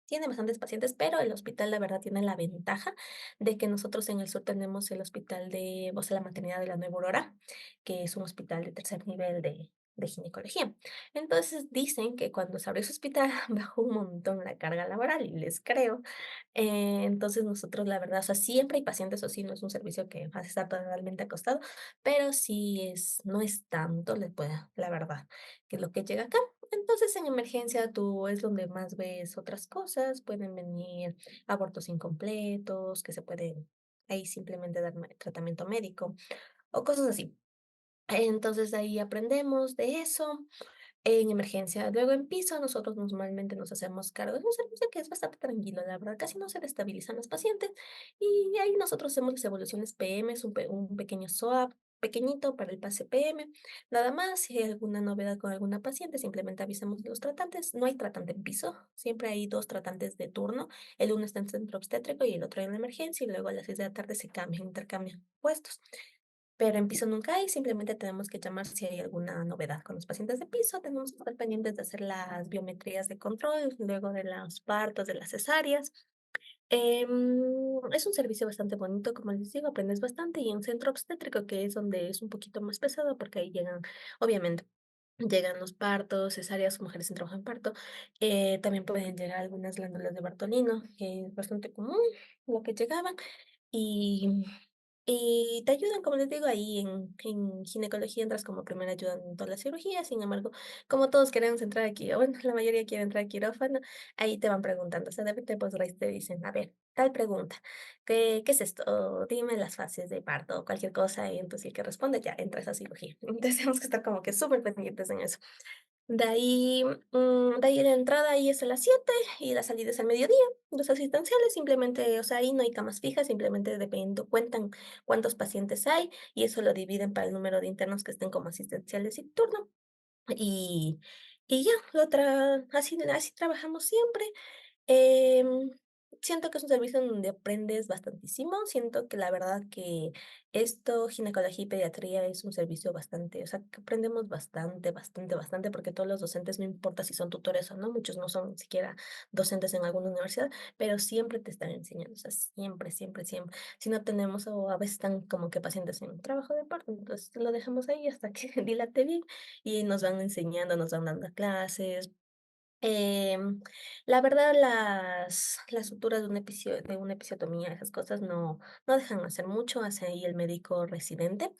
tiene bastantes pacientes, pero el hospital la verdad tiene la ventaja de que nosotros en el sur tenemos el hospital o sea, la maternidad de la Nueva Aurora, que es un hospital de tercer nivel de ginecología. Entonces dicen que cuando se abrió ese hospital bajó un montón la carga laboral y les creo. Entonces nosotros la verdad, o sea, siempre hay pacientes, o sí, no es un servicio que va a estar totalmente acostado, pero sí no es tanto, la verdad que es lo que llega acá. Entonces, en emergencia tú es donde más ves otras cosas. Pueden venir abortos incompletos, que se pueden ahí simplemente dar tratamiento médico o cosas así. Entonces, ahí aprendemos de eso en emergencia. Luego en piso, nosotros normalmente nos hacemos cargo. Es un servicio que es bastante tranquilo, la verdad. Casi no se destabilizan los pacientes. Y ahí nosotros hacemos las evoluciones PM, es un pequeño SOAP pequeñito para el pase PM. Nada más, si hay alguna novedad con alguna paciente, simplemente avisamos a los tratantes. No hay tratante en piso, siempre hay dos tratantes de turno. El uno está en centro obstétrico y el otro en la emergencia. Y luego a las 6 de la tarde se cambian, intercambian puestos. Pero en piso nunca hay, simplemente tenemos que llamar si hay alguna novedad con los pacientes de piso. Tenemos que estar pendientes de hacer las biometrías de control, luego de los partos, de las cesáreas. Es un servicio bastante bonito, como les digo, aprendes bastante. Y en centro obstétrico, que es donde es un poquito más pesado, porque ahí llegan, obviamente, llegan los partos, cesáreas, mujeres en trabajo en parto. También pueden llegar algunas glándulas de Bartolino, que es bastante común lo que llegaban. Y te ayudan, como les digo, ahí en ginecología entras como primera ayuda en toda la cirugía. Sin embargo, como todos queremos entrar aquí, o bueno, la mayoría quiere entrar a quirófano, ahí te van preguntando, o sea, de repente pues ahí te dicen, a ver, tal pregunta, ¿qué es esto? O dime las fases de parto o cualquier cosa, y entonces el que responde ya entra a esa cirugía. Entonces tenemos que estar como que súper pendientes en eso. De ahí la entrada ahí es a las 7 y la salida es al mediodía. Los asistenciales simplemente, o sea, ahí no hay camas fijas, simplemente dependiendo, cuentan cuántos pacientes hay y eso lo dividen para el número de internos que estén como asistenciales y turno. Y, y ya, así trabajamos siempre. Em, Siento que es un servicio en donde aprendes bastantísimo. Siento que la verdad que esto, ginecología y pediatría, es un servicio bastante, o sea, que aprendemos bastante, bastante, bastante, porque todos los docentes, no importa si son tutores o no, muchos no son ni siquiera docentes en alguna universidad, pero siempre te están enseñando, o sea, siempre, siempre, siempre. Si no tenemos, o a veces están como que pacientes en trabajo de parto, entonces lo dejamos ahí hasta que dilate bien y nos van enseñando, nos van dando clases. Em, la verdad, las suturas de una episiotomía, esas cosas no dejan hacer mucho, hace ahí el médico residente,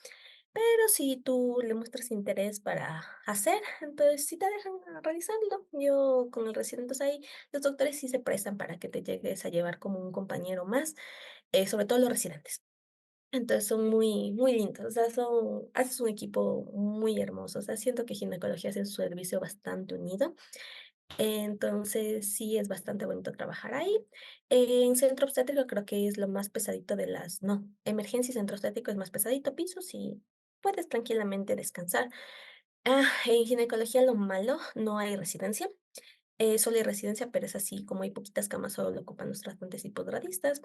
pero si tú le muestras interés para hacer, entonces sí te dejan realizarlo. Yo con el residente ahí, los doctores sí se prestan para que te llegues a llevar como un compañero más, sobre todo los residentes. Entonces son muy, muy lindos, o sea, haces un equipo muy hermoso, o sea, siento que ginecología es un servicio bastante unido. Entonces, sí es bastante bonito trabajar ahí. En centro obstétrico creo que es lo más pesadito de las no, emergencia y centro obstétrico es más pesadito, pisos y puedes tranquilamente descansar. En ginecología lo malo, no hay residencia. Solo hay residencia, pero es así, como hay poquitas camas, solo lo ocupan los tratantes y posgradistas.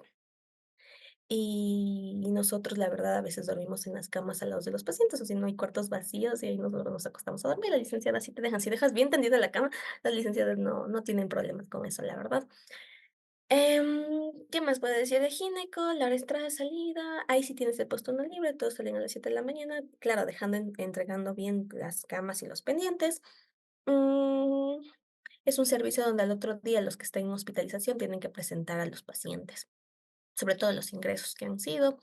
Y nosotros, la verdad, a veces dormimos en las camas al lado de los pacientes, o si no hay cuartos vacíos y ahí nosotros nos acostamos a dormir. La licenciada sí te dejan, si dejas bien tendida la cama, las licenciadas no tienen problemas con eso, la verdad. ¿Qué más puedo decir de gineco? La hora de entrada, salida, ahí sí tienes el puesto no libre, todos salen a las 7 de la mañana, claro, entregando bien las camas y los pendientes. Mm, es un servicio donde al otro día los que estén en hospitalización tienen que presentar a los pacientes, sobre todo los ingresos que han sido.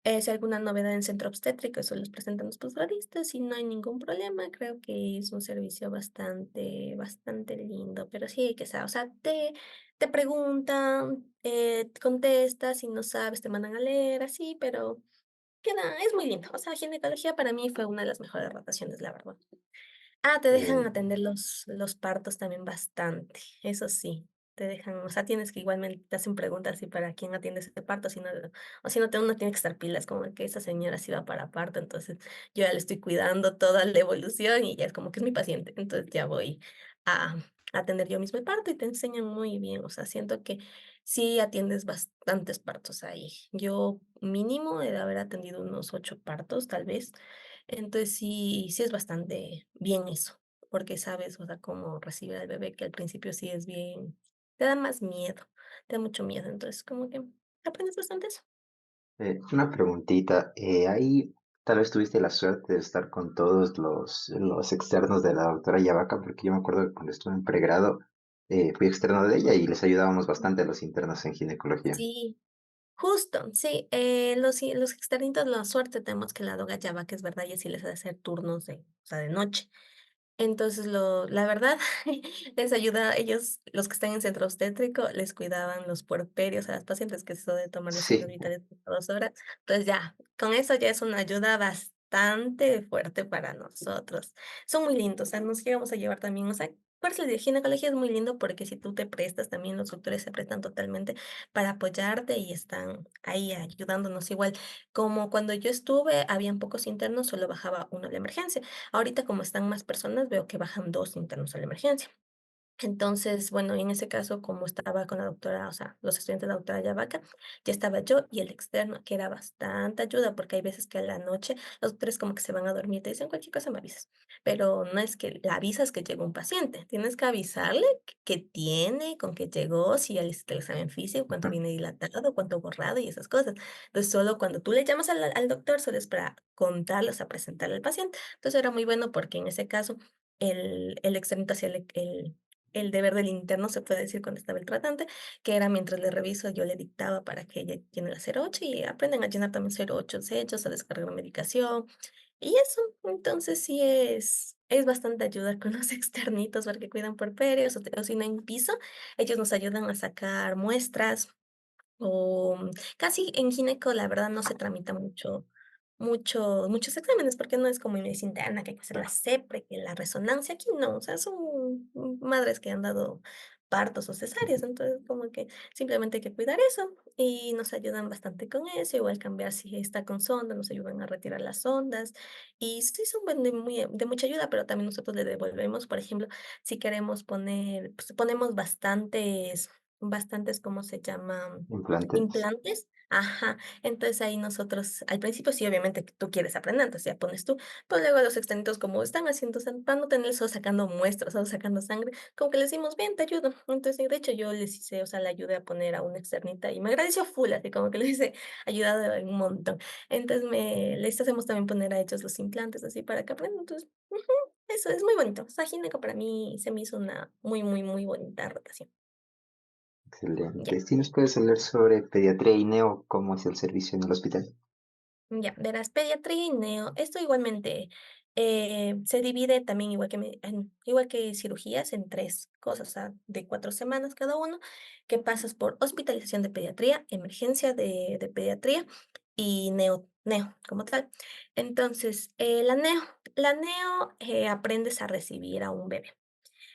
Si hay alguna novedad en centro obstétrico, eso los presentan los posgradistas y no hay ningún problema. Creo que es un servicio bastante, bastante lindo, pero sí hay que saber, o sea, te preguntan, contestas, si no sabes, te mandan a leer, así, pero es muy lindo. O sea, ginecología para mí fue una de las mejores rotaciones, la verdad. Te dejan Eh, atender los partos también bastante, eso sí, te dejan, o sea, tienes que igualmente te hacen preguntas y para quién atiendes ese parto, si no, o si no, uno tiene que estar pilas, como que esa señora sí va para parto, entonces yo ya le estoy cuidando toda la evolución y ya es como que es mi paciente, entonces ya voy a atender yo mismo el parto y te enseñan muy bien, o sea, siento que sí atiendes bastantes partos ahí. Yo mínimo he de haber atendido unos 8 partos, tal vez. Entonces sí es bastante bien eso, porque sabes, o sea, cómo recibir al bebé, que al principio sí es bien, te da más miedo, te da mucho miedo, entonces como que aprendes bastante eso. una preguntita, ahí tal vez tuviste la suerte de estar con todos los externos de la doctora Yavaca, porque yo me acuerdo que cuando estuve en pregrado, fui externo de ella y les ayudábamos bastante a los internos en ginecología. Sí, justo, sí, los externitos, la suerte tenemos que la doga Java, que es verdad, y así les hace hacer turnos o sea, de noche. Entonces, la verdad, les ayuda, ellos, los que están en centro obstétrico, les cuidaban los puerperios a las pacientes, que es eso de tomarles signos Sí, vitales por 2 horas. Entonces, ya, con eso ya es una ayuda bastante fuerte para nosotros. Son muy lindos, o sea, nos llegamos a llevar también, o sea, por eso les digo, ginecología es muy lindo porque si tú te prestas, también los doctores se prestan totalmente para apoyarte y están ahí ayudándonos igual. Como cuando yo estuve, habían pocos internos, solo bajaba uno a la emergencia. Ahorita, como están más personas, veo que bajan 2 internos a la emergencia. Entonces, bueno, en ese caso, como estaba con la doctora, o sea, los estudiantes de la doctora Yavaca, ya estaba yo y el externo, que era bastante ayuda, porque hay veces que a la noche los doctores como que se van a dormir, te dicen cualquier cosa me avisas, pero no es que la avisas que llegó un paciente, tienes que avisarle qué tiene, con qué llegó, si ya le hiciste el examen físico, cuánto viene dilatado, cuánto borrado y esas cosas. Entonces, solo cuando tú le llamas al doctor, solo es para contarles, o sea, presentarle al paciente. Entonces, era muy bueno porque en ese caso, el externito hacía el deber del interno, se puede decir, cuando estaba el tratante, que era mientras le reviso, yo le dictaba para que ella llene la 08 y aprenden a llenar también 08 hechos, a descargar la medicación y eso. Entonces sí es bastante ayuda con los externitos porque cuidan puerperios o si no en piso, ellos nos ayudan a sacar muestras o casi en gineco, la verdad, no se tramita muchos exámenes, porque no es como en medicina interna, que hay que hacer la CEPRE, que la resonancia, aquí no, o sea, son madres que han dado partos o cesáreas, entonces como que simplemente hay que cuidar eso y nos ayudan bastante con eso, igual cambiar si está con sonda, nos ayudan a retirar las sondas y sí son de mucha ayuda, pero también nosotros le devolvemos, por ejemplo, si queremos poner, pues ponemos bastantes, ¿cómo se llama? Implantes. Implantes. Ajá. Entonces ahí nosotros, al principio sí, obviamente que tú quieres aprender, entonces ya pones tú, pero luego los extenitos como están haciendo, o sea, para no tener solo sacando muestras, solo sacando sangre, como que les decimos, bien, te ayudo. Entonces, de hecho, yo les hice, o sea, le ayudé a poner a una externita y me agradeció full, así como que les hice ayudado un montón. Entonces, les hacemos también poner a ellos los implantes, así para que aprendan. Entonces, eso es muy bonito. O sea, gineco para mí se me hizo una muy bonita rotación. Ya. Excelente. ¿Sí nos puedes hablar sobre pediatría y neo? ¿Cómo es el servicio en el hospital? Ya, verás, pediatría y neo, esto igualmente se divide también igual que cirugías en tres cosas, o sea, de 4 semanas cada uno, que pasas por hospitalización de pediatría, emergencia de pediatría y neo como tal. Entonces, la neo aprendes a recibir a un bebé.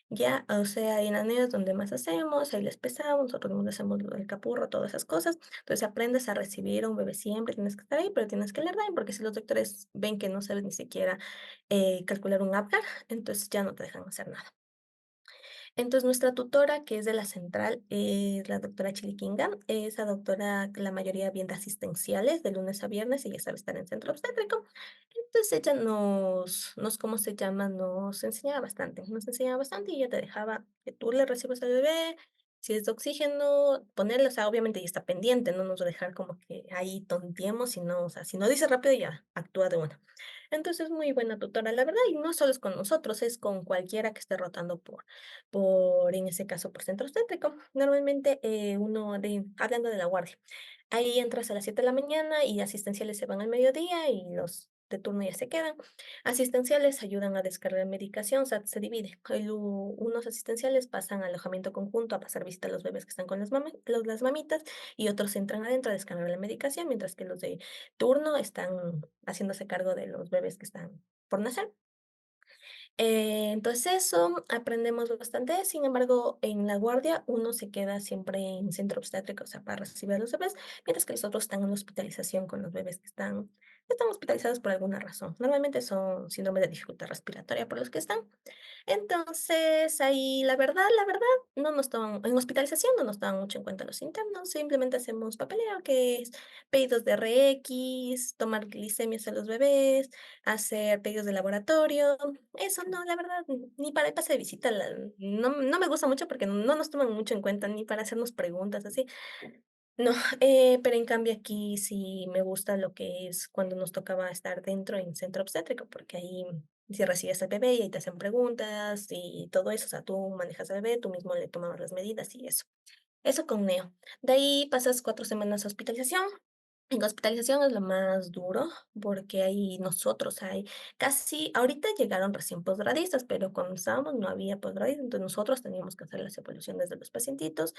Ya, o sea, hay aneos donde más hacemos, ahí les pesamos, nosotros mismos le hacemos el capurro, todas esas cosas. Entonces aprendes a recibir a un bebé siempre, tienes que estar ahí, pero tienes que leer bien, porque si los doctores ven que no sabes ni siquiera calcular un Apgar, entonces ya no te dejan hacer nada. Entonces, nuestra tutora, que es de la central, es la doctora Chiliquinga. Esa doctora, la mayoría bien de asistenciales, de lunes a viernes, ella sabe estar en centro obstétrico. Entonces, ella ¿cómo se llama? Nos enseñaba bastante y ella te dejaba que tú le recibas al bebé, si es de oxígeno, ponerle, o sea, obviamente ella está pendiente, no nos va a dejar como que ahí tonteemos, sino, o sea, si no dice rápido, ya actúa de una. Entonces, muy buena tutora, la verdad, y no solo es con nosotros, es con cualquiera que esté rotando en ese caso, por centro obstétrico. Normalmente, hablando de la guardia, ahí entras a las 7 de la mañana y asistenciales se van al mediodía y los de turno ya se quedan. Asistenciales ayudan a descargar medicación, o sea, se divide. Unos asistenciales pasan a alojamiento conjunto a pasar visita a los bebés que están con las mamitas y otros entran adentro a descargar la medicación, mientras que los de turno están haciéndose cargo de los bebés que están por nacer. Entonces eso, aprendemos bastante. Sin embargo, en la guardia uno se queda siempre en centro obstétrico, o sea, para recibir a los bebés, mientras que los otros están en hospitalización con los bebés que están hospitalizados por alguna razón. Normalmente son síndrome de dificultad respiratoria por los que están. Entonces, ahí la verdad, no nos toman, en hospitalización no nos toman mucho en cuenta los internos, simplemente hacemos papeleo, que es pedidos de RX, tomar glicemias a los bebés, hacer pedidos de laboratorio. Eso no, la verdad, ni para el pase de visita, no me gusta mucho porque no nos toman mucho en cuenta, ni para hacernos preguntas así. No, pero en cambio aquí sí me gusta lo que es cuando nos tocaba estar dentro en centro obstétrico, porque ahí si recibes al bebé y ahí te hacen preguntas y todo eso, o sea, tú manejas al bebé, tú mismo le tomabas las medidas y eso. Eso con Neo. De ahí pasas 4 semanas de hospitalización. En hospitalización es lo más duro, porque ahí nosotros hay casi, ahorita llegaron recién posgradistas, pero cuando estábamos no había posgradistas, entonces nosotros teníamos que hacer las evoluciones de los pacientitos.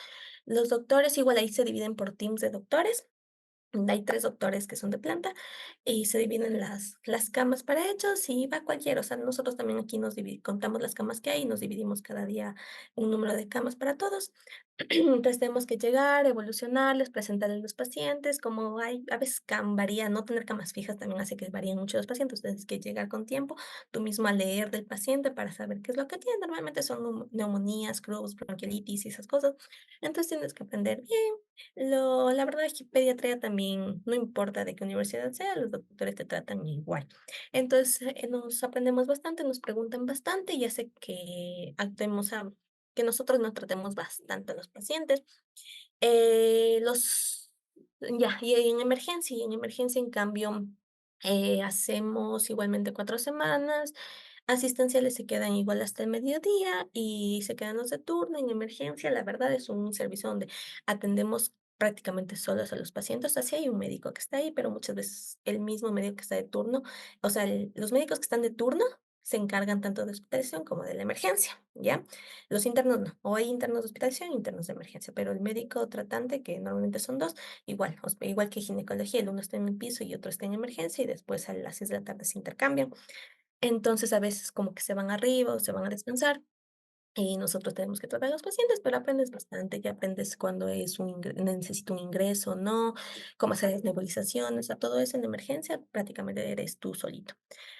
Los doctores, igual ahí se dividen por teams de doctores. Hay 3 doctores que son de planta y se dividen las camas para ellos y va cualquiera. O sea, nosotros también aquí contamos las camas que hay y nos dividimos cada día un número de camas para todos. Entonces tenemos que llegar, evolucionarles, presentarles los pacientes, como hay, a veces varía, no tener camas fijas también hace que varíen mucho los pacientes, tienes que llegar con tiempo, tú mismo a leer del paciente para saber qué es lo que tiene. Normalmente son neumonías, CRUS, bronquiolitis y esas cosas. Entonces tienes que aprender bien. La verdad es que pediatría también, no importa de qué universidad sea, los doctores te tratan igual. Entonces, nos aprendemos bastante, nos preguntan bastante y hace que que nosotros nos tratemos bastante a los pacientes. Ya, y en emergencia, en cambio, hacemos igualmente 4 semanas. Asistenciales se quedan igual hasta el mediodía y se quedan los de turno. En emergencia, la verdad es un servicio donde atendemos prácticamente solos a los pacientes. Así hay un médico que está ahí, pero muchas veces el mismo médico que está de turno, o sea, los médicos que están de turno se encargan tanto de hospitalización como de la emergencia, ¿ya? Los internos no, o hay internos de hospitalización e internos de emergencia, pero el médico tratante, que normalmente son dos, igual, igual que ginecología, el uno está en el piso y otro está en emergencia y después a las 6 de la tarde se intercambian. Entonces, a veces como que se van arriba o se van a descansar y nosotros tenemos que tratar a los pacientes, pero aprendes bastante, ya aprendes cuando es necesito un ingreso o no, cómo hacer las nebulizaciones, a todo eso en emergencia, prácticamente eres tú solito.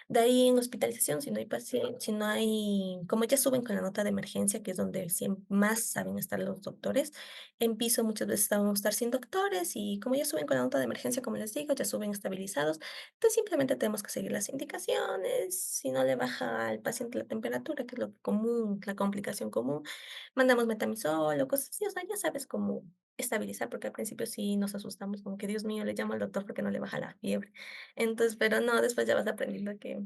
De ahí en hospitalización, si no hay paciente, si no hay, como ya suben con la nota de emergencia, que es donde más saben estar los doctores, en piso muchas veces vamos a estar sin doctores y como ya suben con la nota de emergencia, como les digo, ya suben estabilizados, entonces simplemente tenemos que seguir las indicaciones, si no le baja al paciente la temperatura, que es lo común, la complicación común, mandamos metamizol o cosas así, o sea, ya sabes cómo estabilizar, porque al principio sí nos asustamos, como que Dios mío, le llamo al doctor porque no le baja la fiebre. Entonces, pero no, después ya vas aprendiendo que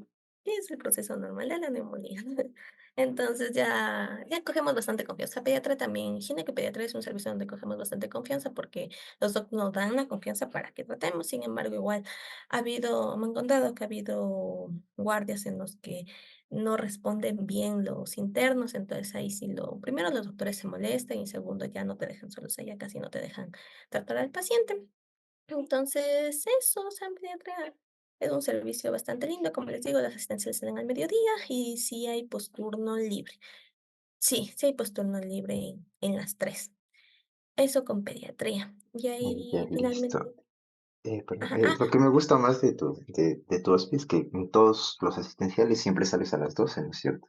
es el proceso normal de la neumonía. Entonces ya cogemos bastante confianza. Pediatra también, pediatría es un servicio donde cogemos bastante confianza porque los doc nos dan la confianza para que tratemos. Sin embargo, igual me han contado que ha habido guardias en los que no responden bien los internos, entonces ahí sí primero los doctores se molestan y segundo ya no te dejan solo, o sea, ya casi no te dejan tratar al paciente. Entonces, eso, o sea, en pediatría es un servicio bastante lindo. Como les digo, las asistencias se dan al mediodía y sí hay posturno libre. Sí, sí hay posturno libre en las tres. Eso con pediatría. Y Ya ahí finalmente, listo. Perdón, ajá, lo que me gusta más de tu hospice es que en todos los asistenciales siempre sales a las 12, ¿no es cierto?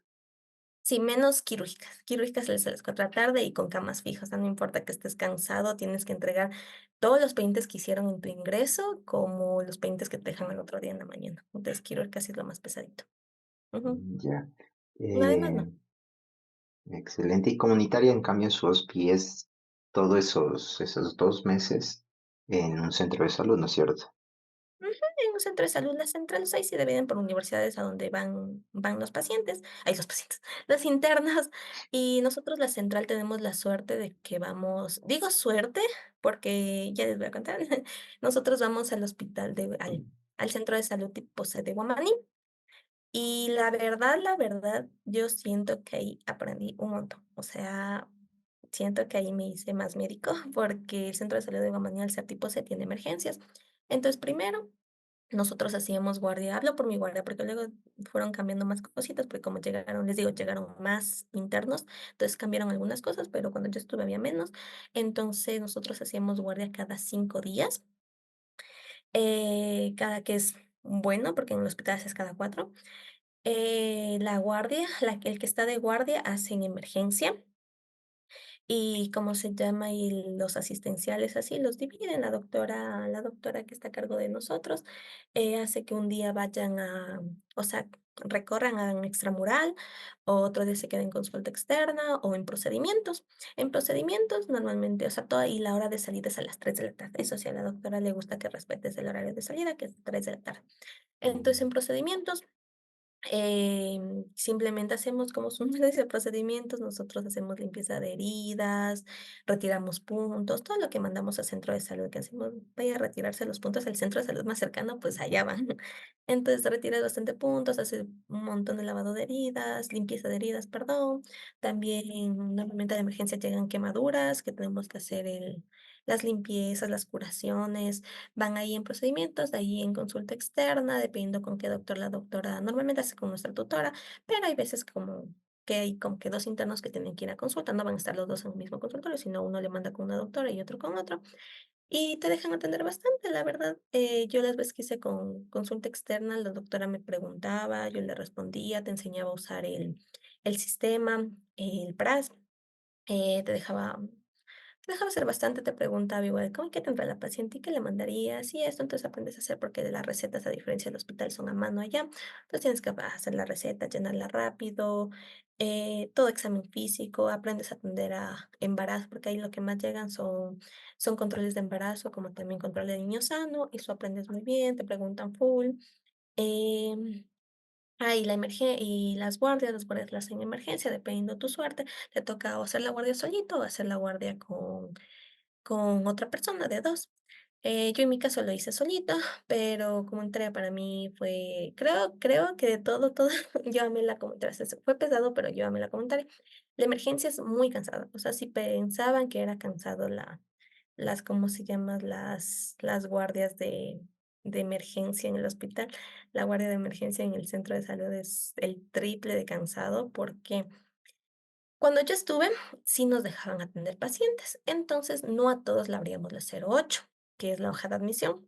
sí, menos quirúrgicas. Quirúrgicas sales a las 4 de la tarde y con camas fijas. O sea, no importa que estés cansado, tienes que entregar todos los pendientes que hicieron en tu ingreso, como los pendientes que te dejan el otro día en la mañana. Entonces, quirúrgica sí es lo más pesadito. Ujú. Ya. Además, Eh, no. Excelente. Y comunitaria, en cambio, su hospice es todos esos 2 meses en un centro de salud, ¿no es cierto? Ujú, en un centro de salud, las centrales ahí se dividen por universidades a donde van los pacientes, hay los pacientes, los internos, y nosotros la central tenemos la suerte de que vamos, digo suerte, porque ya les voy a contar, nosotros vamos al hospital al centro de salud tipo C de Guamaní, y la verdad, yo siento que ahí aprendí un montón, o sea, siento que ahí me hice más médico, porque el centro de salud de Guamaní, al ser tipo C, tiene emergencias. Entonces, primero, nosotros hacíamos guardia, hablo por mi guardia, porque luego fueron cambiando más cositas, porque como llegaron, les digo, llegaron más internos, entonces cambiaron algunas cosas, pero cuando yo estuve había menos. Entonces nosotros hacíamos guardia cada 5 días, cada que es bueno, porque en el hospital es cada 4. La guardia, el que está de guardia hace en emergencia. Y cómo se llama, y los asistenciales así los dividen. La doctora que está a cargo de nosotros, hace que un día vayan o sea, recorran, hagan extramural, otro día se queden en consulta externa o en procedimientos. En procedimientos normalmente, o sea, y la hora de salida es a las 3 de la tarde. Eso sí, a la doctora le gusta que respetes el horario de salida, que es 3 de la tarde. Entonces, en procedimientos simplemente hacemos como su nombre dice procedimientos, nosotros hacemos limpieza de heridas, retiramos puntos, todo lo que mandamos al centro de salud, que hacemos, vaya a retirarse los puntos al centro de salud más cercano, pues allá van. Entonces retiras bastante puntos, hace un montón de lavado de heridas, limpieza de heridas, perdón. También normalmente a la emergencia llegan quemaduras, que tenemos que hacer las limpiezas, las curaciones, van ahí en procedimientos, ahí en consulta externa, dependiendo con qué doctor la doctora, normalmente hace con nuestra tutora, pero hay veces como que hay como que dos internos que tienen que ir a consulta, no van a estar los dos en el mismo consultorio, sino uno le manda con una doctora y otro con otro, y te dejan atender bastante, la verdad. Yo las veces que hice con consulta externa, la doctora me preguntaba, yo le respondía, te enseñaba a usar el sistema, el PRAS, te dejaba hacer bastante, te preguntaba igual, ¿cómo que tendrá la paciente y qué le mandarías? Y esto, entonces aprendes a hacer porque de las recetas, a diferencia del hospital, son a mano allá. Entonces tienes que hacer la receta, llenarla rápido, todo examen físico, aprendes a atender a embarazo, porque ahí lo que más llegan son controles de embarazo, como también control de niño sano, y eso aprendes muy bien, te preguntan full. Em, Y las guardias las hacen en emergencia, dependiendo tu suerte, te toca o hacer la guardia solito o hacer la guardia con otra persona de 2. Yo en mi caso lo hice solita, pero como entrega para mí fue, creo que de todo, yo amé la comunitaria. O sea, fue pesado, pero yo amé la comunitaria. La emergencia es muy cansada. O sea, si pensaban que era cansado ¿cómo se llama? Las guardias de emergencia en el hospital. La guardia de emergencia en el centro de salud es el triple de cansado, porque cuando yo estuve, sí nos dejaban atender pacientes, entonces no a todos le abríamos la 08, que es la hoja de admisión.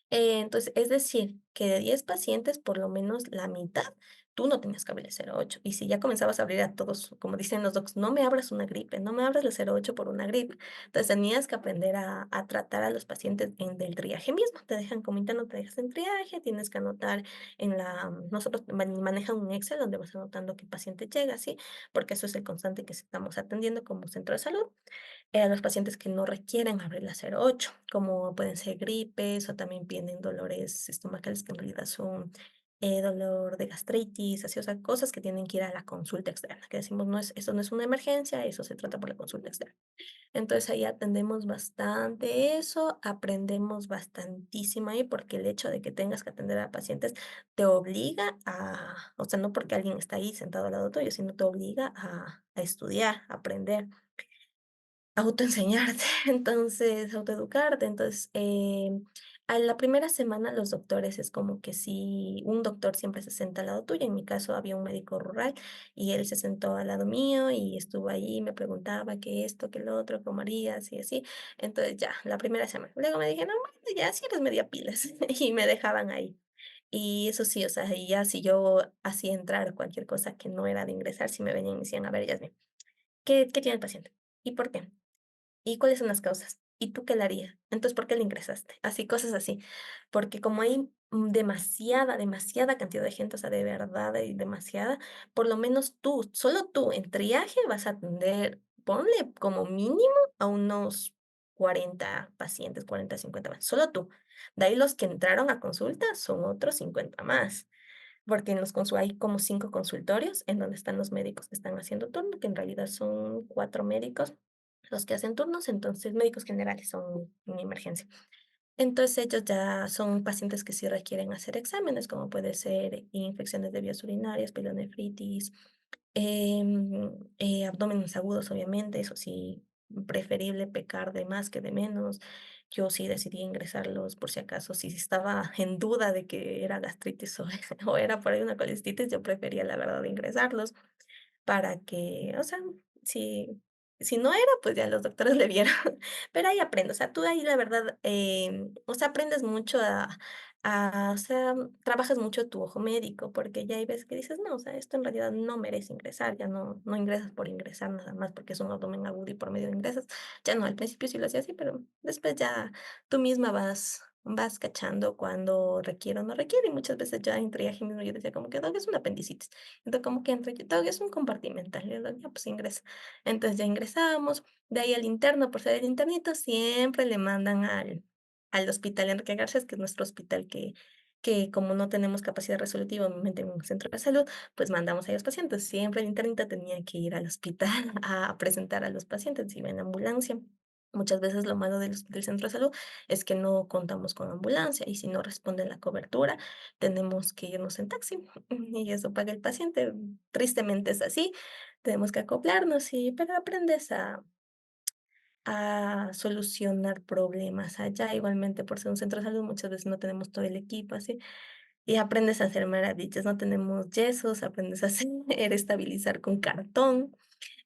Entonces, es decir, que de 10 pacientes, por lo menos la mitad, tú no tenías que abrir el 08. Y si ya comenzabas a abrir a todos, como dicen los docs, no me abras una gripe, no me abras el 08 por una gripe. Entonces, tenías que aprender a tratar a los pacientes del triaje mismo. Te dejan como interno, te dejas en triaje, tienes que anotar nosotros manejan un Excel donde vas anotando qué paciente llega, ¿sí? Porque eso es el constante que estamos atendiendo como centro de salud. A los pacientes que no requieren abrir la 08, como pueden ser gripes o también vienen dolores estomacales que en realidad son dolor de gastritis, así, o sea, cosas que tienen que ir a la consulta externa, que decimos, no es, eso no es una emergencia, eso se trata por la consulta externa. Entonces ahí atendemos bastante eso, aprendemos bastantísimo ahí, porque el hecho de que tengas que atender a pacientes te obliga o sea, no porque alguien está ahí sentado al lado tuyo, sino te obliga a estudiar, a aprender. Autoenseñarte, entonces, autoeducarte. Entonces, a la primera semana los doctores es como que si un doctor siempre se senta al lado tuyo. En mi caso había un médico rural y él se sentó al lado mío y estuvo ahí, me preguntaba qué esto, qué lo otro, cómo harías y así. Entonces ya, la primera semana. Luego me dije, no, bueno, ya si eres media pilas y me dejaban ahí. Y eso sí, o sea, y ya si yo hacía entrar cualquier cosa que no era de ingresar, si me venían y me decían, a ver, Yasmin, ¿qué tiene el paciente? ¿Y por qué? ¿Y cuáles son las causas? ¿Y tú qué le harías? Entonces, ¿por qué le ingresaste? Así, cosas así. Porque como hay demasiada cantidad de gente, o sea, de verdad hay demasiada, por lo menos tú, solo tú en triaje vas a atender, ponle como mínimo a unos 40 pacientes, 40, 50 más, solo tú. De ahí los que entraron a consulta son otros 50 más, porque hay como 5 consultorios en donde están los médicos que están haciendo turno, que en realidad son 4 médicos los que hacen turnos, entonces médicos generales son en emergencia. Entonces ellos ya son pacientes que sí requieren hacer exámenes, como puede ser infecciones de vías urinarias, pielonefritis, abdómenes agudos, obviamente, eso sí, preferible pecar de más que de menos. Yo sí decidí ingresarlos por si acaso, si estaba en duda de que era gastritis o era por ahí una colestitis, yo prefería la verdad ingresarlos para que, o sea, si no era, pues ya los doctores le vieron, pero ahí aprendo, o sea, tú ahí la verdad, o sea, aprendes mucho o sea, trabajas mucho tu ojo médico, porque ya hay veces que dices: "No, o sea, esto en realidad no merece ingresar", ya no ingresas por ingresar nada más porque es un abdomen agudo y por medio ingresas, ya no, al principio sí lo hacía así, pero después ya tú misma vas cachando cuando requiere o no requiere, y muchas veces ya en triaje mismo yo decía como que: "Doc, es una apendicitis". Entonces, como que entro yo, todo es un compartimental, le digo, ya, pues ingresa. Entonces ya ingresamos, de ahí al interno, por ser el internito, siempre le mandan al hospital Enrique Garcés, que es nuestro hospital que como no tenemos capacidad resolutiva, obviamente en un centro de salud, pues mandamos a los pacientes. Siempre el internito tenía que ir al hospital a presentar a los pacientes, iba en ambulancia. Muchas veces lo malo del centro de salud es que no contamos con ambulancia y si no responde la cobertura, tenemos que irnos en taxi y eso paga el paciente. Tristemente es así, tenemos que acoplarnos pero aprendes a solucionar problemas allá. Igualmente, por ser un centro de salud, muchas veces no tenemos todo el equipo así, y aprendes a hacer maravillas. No tenemos yesos, aprendes a hacer estabilizar con cartón.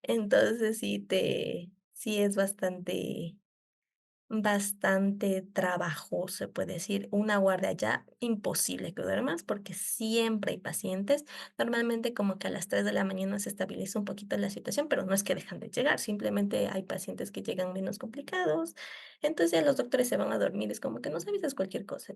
Entonces, sí es bastante trabajoso, se puede decir. Una guardia ya imposible que duermas porque siempre hay pacientes. Normalmente como que a las 3 de la mañana se estabiliza un poquito la situación, pero no es que dejan de llegar, simplemente hay pacientes que llegan menos complicados. Entonces ya los doctores se van a dormir, es como que nos avisas cualquier cosa.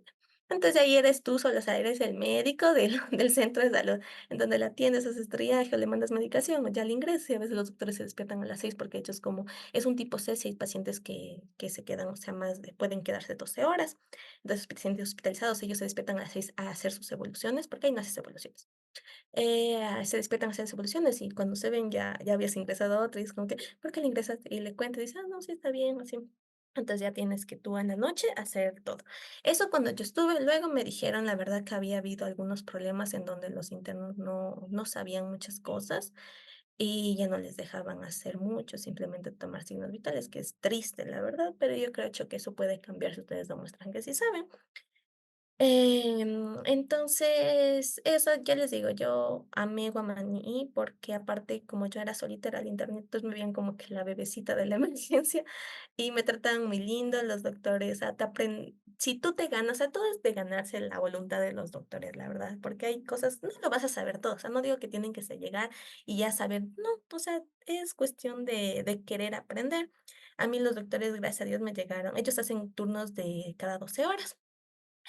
Entonces ahí eres tú solo, o sea, eres el médico del centro de salud, en donde la atiendes, haces triaje o le mandas medicación o ya le ingresas y a veces los doctores se despiertan a las 6 porque ellos como es un tipo C, si hay pacientes que se quedan, o sea, pueden quedarse 12 horas. Entonces, pacientes hospitalizados, ellos se despiertan a las 6 a hacer sus evoluciones, porque hay no haces evoluciones. Se despiertan a hacer evoluciones y cuando se ven ya habías ingresado a otra y es como que, ¿por qué le ingresaste? Y le cuento y dice, ah, no, sí está bien, así. Entonces ya tienes que tú en la noche hacer todo. Eso cuando yo estuve, luego me dijeron la verdad que había habido algunos problemas en donde los internos no sabían muchas cosas y ya no les dejaban hacer mucho, simplemente tomar signos vitales, que es triste, la verdad, pero yo creo que eso puede cambiar si ustedes demuestran que sí saben. Entonces, eso ya les digo, yo amé Guamaní porque aparte como yo era solita, era el internet, entonces me veían como que la bebecita de la emergencia y me trataban muy lindo los doctores, o sea, si tú te ganas, o sea, todo es de ganarse la voluntad de los doctores, la verdad, porque hay cosas, no lo vas a saber todo, o sea, no digo que tienen que llegar y ya saber, no, o sea, es cuestión de querer aprender. A mí los doctores, gracias a Dios, me llegaron, ellos hacen turnos de cada 12 horas.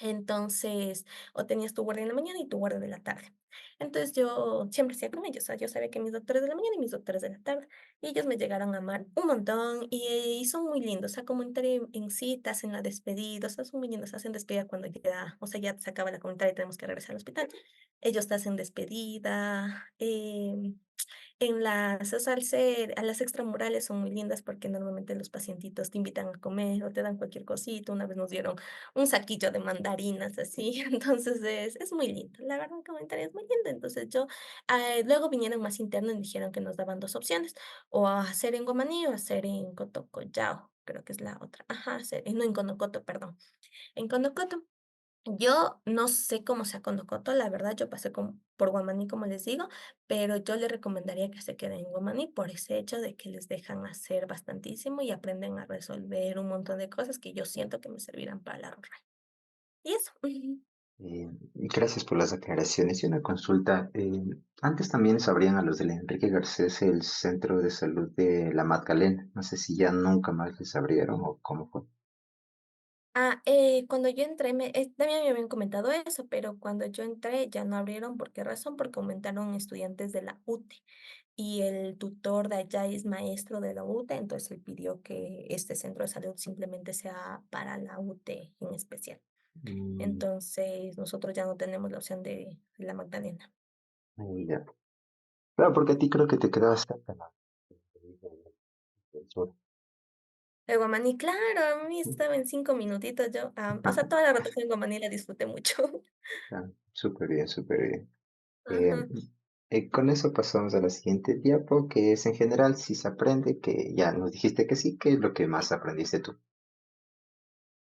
Entonces, o tenías tu guardia en la mañana y tu guardia de la tarde. Entonces, yo siempre hacía con ellos, o sea, yo sabía que mis doctores de la mañana y mis doctores de la tarde, y ellos me llegaron a amar un montón y son muy lindos, o sea, como entrar en citas, en la despedida, o sea, son muy lindos, hacen despedida cuando ya, o sea, ya se acaba la comunitaria y tenemos que regresar al hospital. Ellos te hacen despedida, o sea, a las extramurales son muy lindas porque normalmente los pacientitos te invitan a comer o te dan cualquier cosita. Una vez nos dieron un saquillo de mandarinas así, entonces es muy lindo. La verdad, el comentario es muy lindo. Entonces luego vinieron más internos y dijeron que nos daban dos opciones, o hacer en Guamaní o hacer en Cotocollao, creo que es la otra. Ajá, no en Conocoto, perdón, en Conocoto. Yo no sé cómo sea Condocoto, la verdad, yo pasé por Guamaní, como les digo, pero yo le recomendaría que se queden en Guamaní por ese hecho de que les dejan hacer bastantísimo y aprenden a resolver un montón de cosas que yo siento que me servirán para la rural. Y eso. Gracias por las aclaraciones y una consulta. Antes también se abrían a los del Enrique Garcés el centro de salud de la Magdalena. No sé si ya nunca más les abrieron o cómo fue. Cuando yo entré, también me habían comentado eso, pero cuando yo entré ya no abrieron. ¿Por qué razón? Porque aumentaron estudiantes de la UTE y el tutor de allá es maestro de la UTE, entonces él pidió que este centro de salud simplemente sea para la UTE en especial. Mm, Entonces nosotros ya no tenemos la opción de la Magdalena. ya. Claro, porque a ti creo que te quedabas cerca, ¿no? Del sur. El Guamaní, claro, a mí estaba en 5 minutitos yo, o sea, toda la rotación en Guamaní la disfruté mucho. Ah, súper bien, súper bien. Eh, Ajá. con eso pasamos a la siguiente diapo, que es en general si se aprende, que ya nos dijiste que sí, que es lo que más aprendiste tú.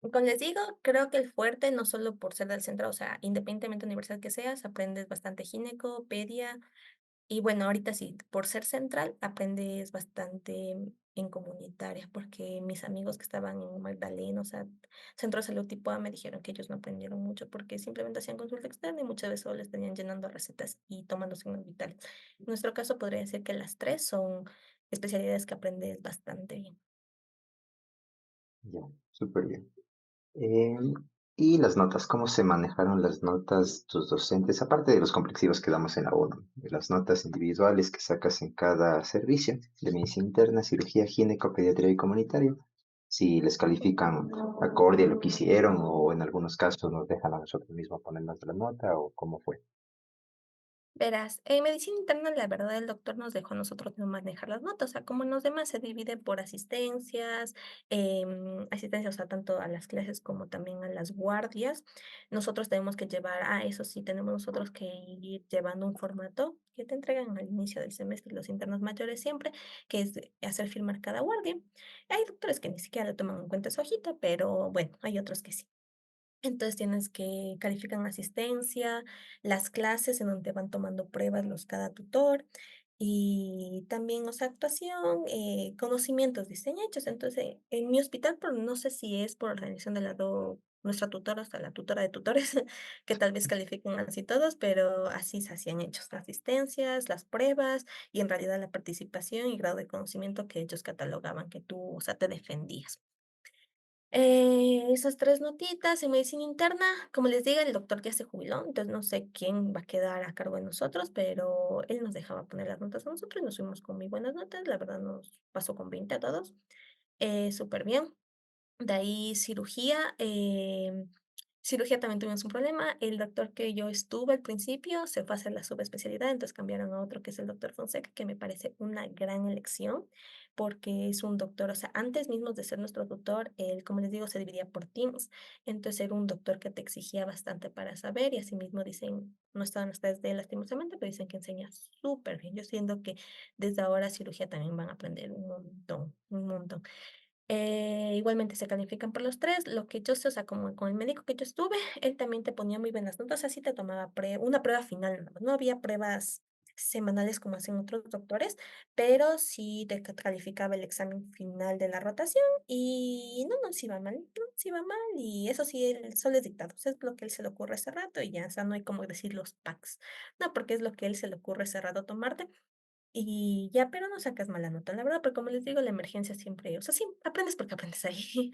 Como les digo, creo que el fuerte, no solo por ser del centro, o sea, independientemente de la universidad que seas, aprendes bastante gineco, pedia, y bueno, ahorita sí, por ser central, aprendes bastante en comunitaria, porque mis amigos que estaban en Magdalena, o sea, centro de salud tipo A, me dijeron que ellos no aprendieron mucho porque simplemente hacían consulta externa y muchas veces solo les tenían llenando recetas y tomando signos vitales. En nuestro caso, podría decir que las tres son especialidades que aprendes bastante bien. Ya, súper bien. Em, y las notas, ¿cómo se manejaron las notas tus docentes, aparte de los complexivos que damos en la ONU, de las notas individuales que sacas en cada servicio de medicina interna, cirugía, gineco, pediatría y comunitario? Si les califican acorde a lo que hicieron o en algunos casos nos dejan a nosotros mismos ponernos la nota o cómo fue. Verás, en medicina interna, la verdad, el doctor nos dejó a nosotros no manejar las notas, o sea, como en los demás se divide por asistencias, o sea, tanto a las clases como también a las guardias, nosotros tenemos que llevar, eso sí, tenemos nosotros que ir llevando un formato que te entregan al inicio del semestre los internos mayores siempre, que es hacer firmar cada guardia. Hay doctores que ni siquiera le toman en cuenta esa hojita, pero bueno, hay otros que sí. Entonces tienes que califican asistencia, las clases en donde van tomando pruebas cada tutor y también, o sea, actuación, conocimientos diseñados. Entonces, en mi hospital, pero no sé si es por organización de nuestra tutora, hasta la tutora de tutores, que tal vez califican así todos, pero así se hacían hechos las asistencias, las pruebas y en realidad la participación y grado de conocimiento que ellos catalogaban que tú, o sea, te defendías. Esas tres notitas en medicina interna, como les digo, el doctor ya se jubiló, entonces no sé quién va a quedar a cargo de nosotros, pero él nos dejaba poner las notas a nosotros y nos fuimos con muy buenas notas, la verdad nos pasó con 20 a todos, súper bien. De ahí cirugía, Cirugía también tuvimos un problema. El doctor que yo estuve al principio se fue a hacer la subespecialidad, entonces cambiaron a otro que es el doctor Fonseca, que me parece una gran elección, porque es un doctor, o sea, antes mismo de ser nuestro tutor, él, como les digo, se dividía por teams, entonces era un doctor que te exigía bastante para saber y asimismo dicen, no estaban ustedes de él lastimosamente, pero dicen que enseña súper bien. Yo siento que desde ahora cirugía también van a aprender un montón, un montón. Igualmente se califican por los 3. Lo que yo sé, o sea, como con el médico que yo estuve, él también te ponía muy buenas notas, así te tomaba una prueba final, nada más. No había pruebas semanales como hacen otros doctores, pero sí te calificaba el examen final de la rotación y no nos iba mal, no nos iba mal y eso sí, él solo es dictado, o sea, es lo que él se le ocurre ese rato y ya, o sea, no hay como decir los packs, no, porque es lo que él se le ocurre ese rato tomarte. Y ya, pero no sacas mala nota, la verdad, porque como les digo, la emergencia siempre, o sea, sí, aprendes porque aprendes ahí.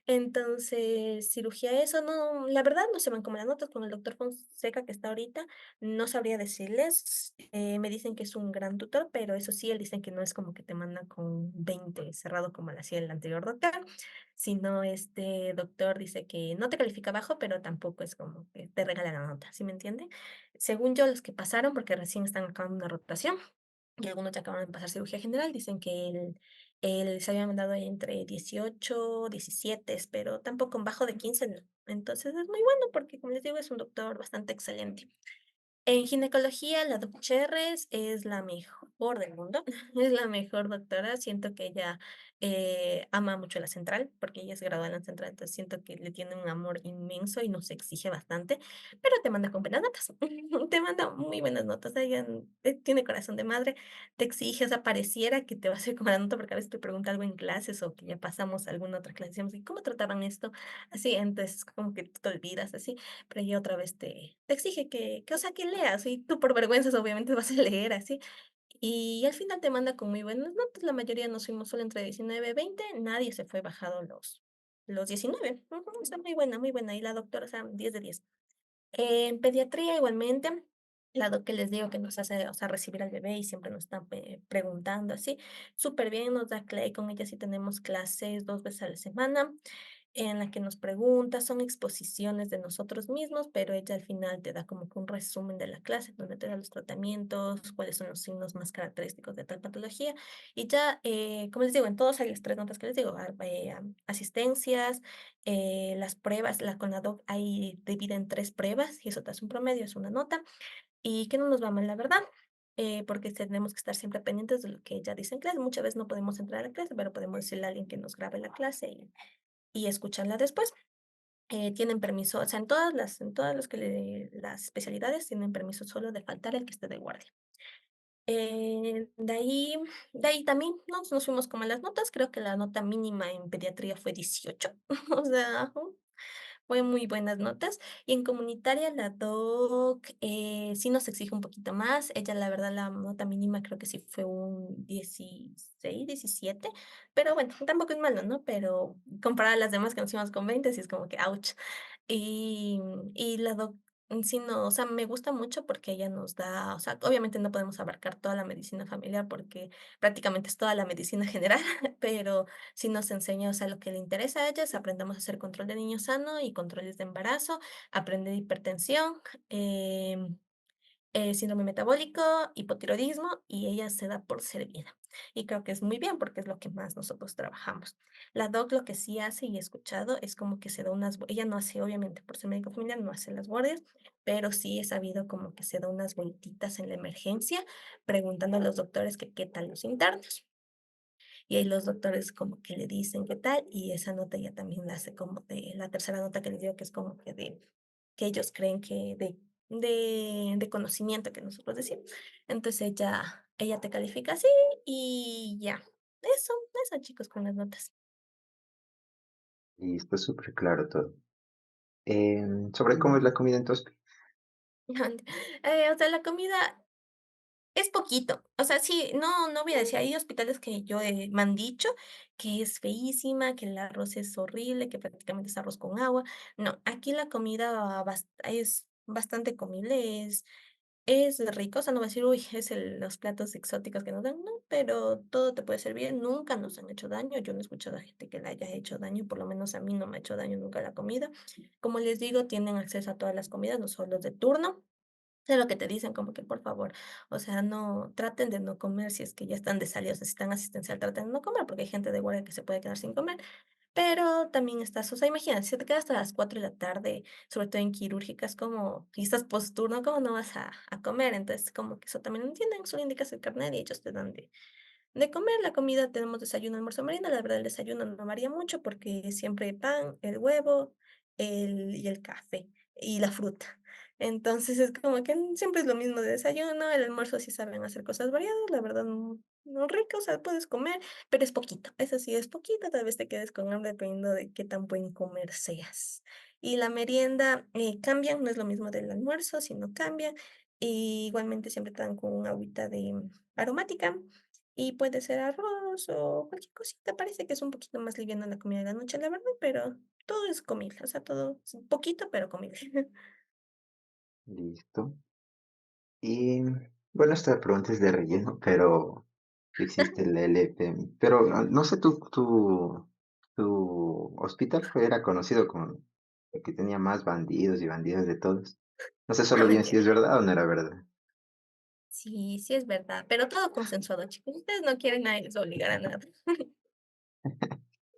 Entonces, cirugía, eso no, la verdad no se van como las notas con el doctor Fonseca que está ahorita, no sabría decirles, me dicen que es un gran tutor, pero eso sí, él dicen que no es como que te manda con 20 cerrado como lo hacía el anterior doctor, sino este doctor dice que no te califica bajo, pero tampoco es como que te regala la nota, ¿sí me entiende? Según yo, los que pasaron, porque recién están acabando una rotación, y algunos ya acaban de pasar cirugía general, dicen que él se había mandado entre 18, 17, pero tampoco en bajo de 15 no. Entonces es muy bueno porque, como les digo, es un doctor bastante excelente. En ginecología, la doc Cherres es la mejor del mundo, es la mejor doctora. Siento que ella ama mucho la central, porque ella es graduada en la central, entonces siento que le tiene un amor inmenso y nos exige bastante, pero te manda con buenas notas, te manda muy buenas notas. Ella tiene corazón de madre, te exige, o sea, pareciera que te va a hacer con la nota, porque a veces te pregunta algo en clases o que ya pasamos a alguna otra clase, decimos, ¿y cómo trataban esto? Así, entonces como que tú te olvidas así pero ella otra vez te exige o sea, que leas, y tú por vergüenzas obviamente vas a leer así, y al final te manda con muy buenas notas, la mayoría nos fuimos solo entre 19 y 20, nadie se fue bajado los 19, ujú, está muy buena, y la doctora, o sea, 10 de 10. En pediatría igualmente, la doc que les digo que nos hace, o sea, recibir al bebé y siempre nos está preguntando así, súper bien, nos da clase, con ella sí tenemos clases 2 veces a la semana, en la que nos pregunta, son exposiciones de nosotros mismos, pero ella al final te da como que un resumen de la clase, donde te da los tratamientos, cuáles son los signos más característicos de tal patología. Y ya, como les digo, en todos hay las 3 notas que les digo, asistencias, las pruebas, con la doc hay divide en 3 pruebas y eso te hace un promedio, es una nota, y que no nos va mal, la verdad. Porque tenemos que estar siempre pendientes de lo que ella dice en clase. Muchas veces no podemos entrar a la clase, pero podemos decirle a alguien que nos grabe la clase y escucharla después. Tienen permiso, o sea, en todas las especialidades tienen permiso solo de faltar el que esté de guardia. De ahí también nos fuimos como a las notas, creo que la nota mínima en pediatría fue 18, o sea, fue muy buenas notas. Y en comunitaria la doc sí nos exige un poquito más. Ella, la verdad, la nota mínima creo que sí fue un 16, 17, pero bueno, tampoco es malo, ¿no? Pero comparada a las demás que nos fuimos con 20, sí es como que, ouch. Y la doc sí, no, o sea, me gusta mucho porque ella nos da, o sea, obviamente no podemos abarcar toda la medicina familiar porque prácticamente es toda la medicina general, pero sí nos enseña, o sea, lo que le interesa a ella es aprendamos a hacer control de niño sano y controles de embarazo, aprender hipertensión, em, síndrome metabólico, hipotiroidismo, y ella se da por servida. Y creo que es muy bien porque es lo que más nosotros trabajamos. La doc lo que sí hace y he escuchado es como que se da ella no hace, obviamente, por ser médico familiar, no hace las guardias, pero sí he sabido como que se da unas vueltitas en la emergencia preguntando a los doctores que qué tal los internos. Y ahí los doctores como que le dicen qué tal, y esa nota ya también la hace como de la tercera nota que les digo que es como que de que ellos creen que de conocimiento que nosotros decimos. Entonces ella te califica así y ya. Eso chicos con las notas. Y está súper claro todo. Sobre cómo es la comida en tu hospital. O sea, la comida es poquito. O sea, sí, no voy a decir, hay hospitales que me han dicho que es feísima, que el arroz es horrible, que prácticamente es arroz con agua. No, aquí la comida es bastante comible, Es rico, o sea, no va a decir: "Uy, es los platos exóticos que nos dan", no, pero todo te puede servir, nunca nos han hecho daño, yo no he escuchado a gente que le haya hecho daño, por lo menos a mí no me ha hecho daño nunca la comida. Como les digo, tienen acceso a todas las comidas, no solo de turno, es lo que te dicen, como que por favor, o sea, no traten de no comer si es que ya están de salida, o sea, si están asistencial, traten de no comer, porque hay gente de guardia que se puede quedar sin comer. Pero también estás, o sea, imagínate, si te quedas hasta las 4 de la tarde, sobre todo en quirúrgicas, como y estás posturno, ¿cómo no vas a comer? Entonces, como que eso también lo entienden, solo indicas el carnet y ellos te dan de comer. La comida tenemos desayuno, almuerzo, merienda. La verdad, el desayuno no varía mucho porque siempre pan, el huevo, el café y la fruta. Entonces, es como que siempre es lo mismo de desayuno. El almuerzo sí saben hacer cosas variadas, la verdad, no rico, o sea, puedes comer, pero es poquito. Eso sí, es poquito, tal vez te quedes con hambre dependiendo de qué tan buen comer seas. Y la merienda, cambian, no es lo mismo del almuerzo, sino cambian. Y igualmente siempre te dan con un agüita de aromática. Y puede ser arroz o cualquier cosita, parece que es un poquito más liviana la comida de la noche, la verdad, pero todo es comible, o sea, todo es un poquito, pero comible. Listo. Y bueno, esta pregunta es de relleno, pero existe el LPM. Pero no sé, tu hospital era conocido como el que tenía más bandidos y bandidas de todos. No sé No, solo bien si mentira. es verdad o no era verdad. Sí, sí es verdad, pero todo consensuado, chicos. Si ustedes no quieren, nadie les va a obligar a nada.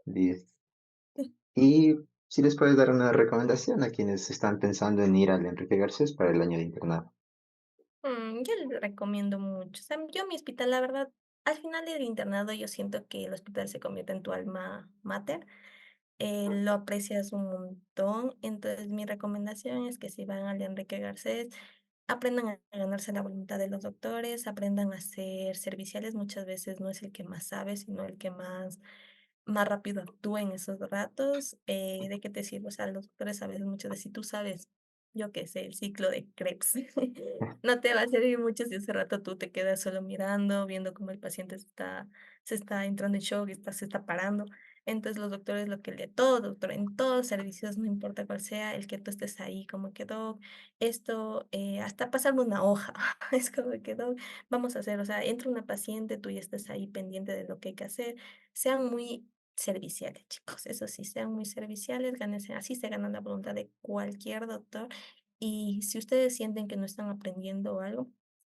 Listo. Y si les puedes dar una recomendación a quienes están pensando en ir al Enrique Garcés para el año de internado. Yo les recomiendo mucho. O sea, yo mi hospital, la verdad, al final del internado yo siento que el hospital se convierte en tu alma mater. Lo aprecias un montón. Entonces, mi recomendación es que si van al Enrique Garcés, aprendan a ganarse la voluntad de los doctores, aprendan a ser serviciales. Muchas veces no es el que más sabe, sino el que más rápido actúa en esos ratos. ¿De qué te sirve? O sea, los doctores a veces, muchas veces, si tú sabes, yo qué sé, el ciclo de Krebs, no te va a servir mucho si ese rato tú te quedas solo mirando, viendo cómo el paciente se está entrando en shock, se está parando. Entonces los doctores, lo que le todo doctor, en todos los servicios, no importa cuál sea, el que tú estés ahí, como que doc, esto, hasta pasarme una hoja, es como que doc, vamos a hacer, o sea, entra una paciente, tú ya estés ahí pendiente de lo que hay que hacer, sean muy serviciales, chicos, eso sí, sean muy serviciales, gánense, así se ganan la voluntad de cualquier doctor. Y si ustedes sienten que no están aprendiendo algo,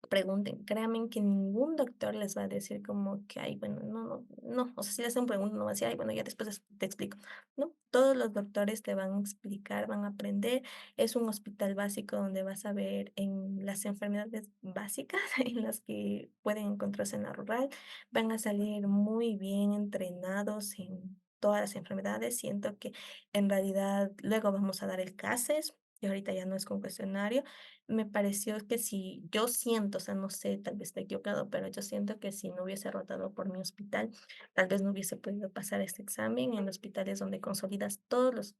pregunten. Créanme que ningún doctor les va a decir como que, ay, bueno, no. O sea, si les hacen preguntas, no va a decir, ay, bueno, ya después te explico. No, todos los doctores te van a explicar, van a aprender. Es un hospital básico donde vas a ver en las enfermedades básicas en las que pueden encontrarse en la rural. Van a salir muy bien entrenados en todas las enfermedades. Siento que en realidad luego vamos a dar el CASES y ahorita ya no es con cuestionario. Me pareció que si yo siento, o sea, no sé, tal vez esté equivocado, pero yo siento que si no hubiese rotado por mi hospital, tal vez no hubiese podido pasar este examen. En hospitales donde consolidas todos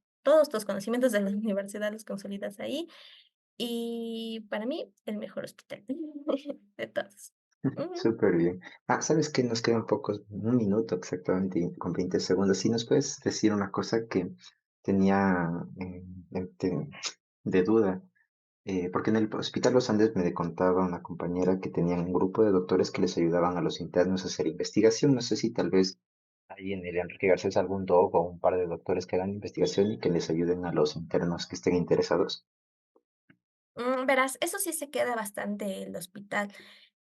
tus conocimientos de la universidad, los consolidas ahí. Y para mí, el mejor hospital de todos. Ujú. Súper bien. ¿Sabes qué? Nos queda un minuto exactamente y con 20 segundos. Si nos puedes decir una cosa que tenía de duda, porque en el Hospital Los Andes me contaba una compañera que tenían un grupo de doctores que les ayudaban a los internos a hacer investigación. No sé si tal vez hay en el Enrique Garcés algún doc o un par de doctores que hagan investigación y que les ayuden a los internos que estén interesados. Verás, eso sí se queda bastante el hospital.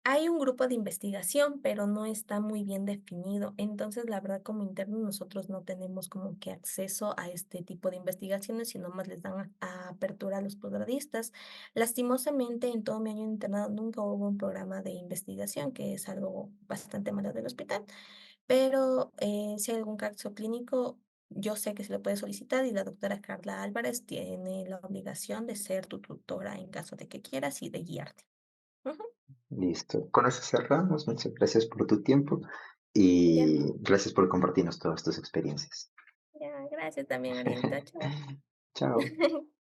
Hay un grupo de investigación, pero no está muy bien definido. Entonces, la verdad, como internos, nosotros no tenemos como que acceso a este tipo de investigaciones, sino más les dan apertura a los posgradistas. Lastimosamente, en todo mi año de internado nunca hubo un programa de investigación, que es algo bastante malo del hospital. Pero si hay algún caso clínico, yo sé que se le puede solicitar y la doctora Carla Álvarez tiene la obligación de ser tu tutora en caso de que quieras y de guiarte. Ujú. Listo. Con eso cerramos. Muchas gracias por tu tiempo Ya, y gracias por compartirnos todas tus experiencias. ya, gracias también, Arielito. Chao. Chao.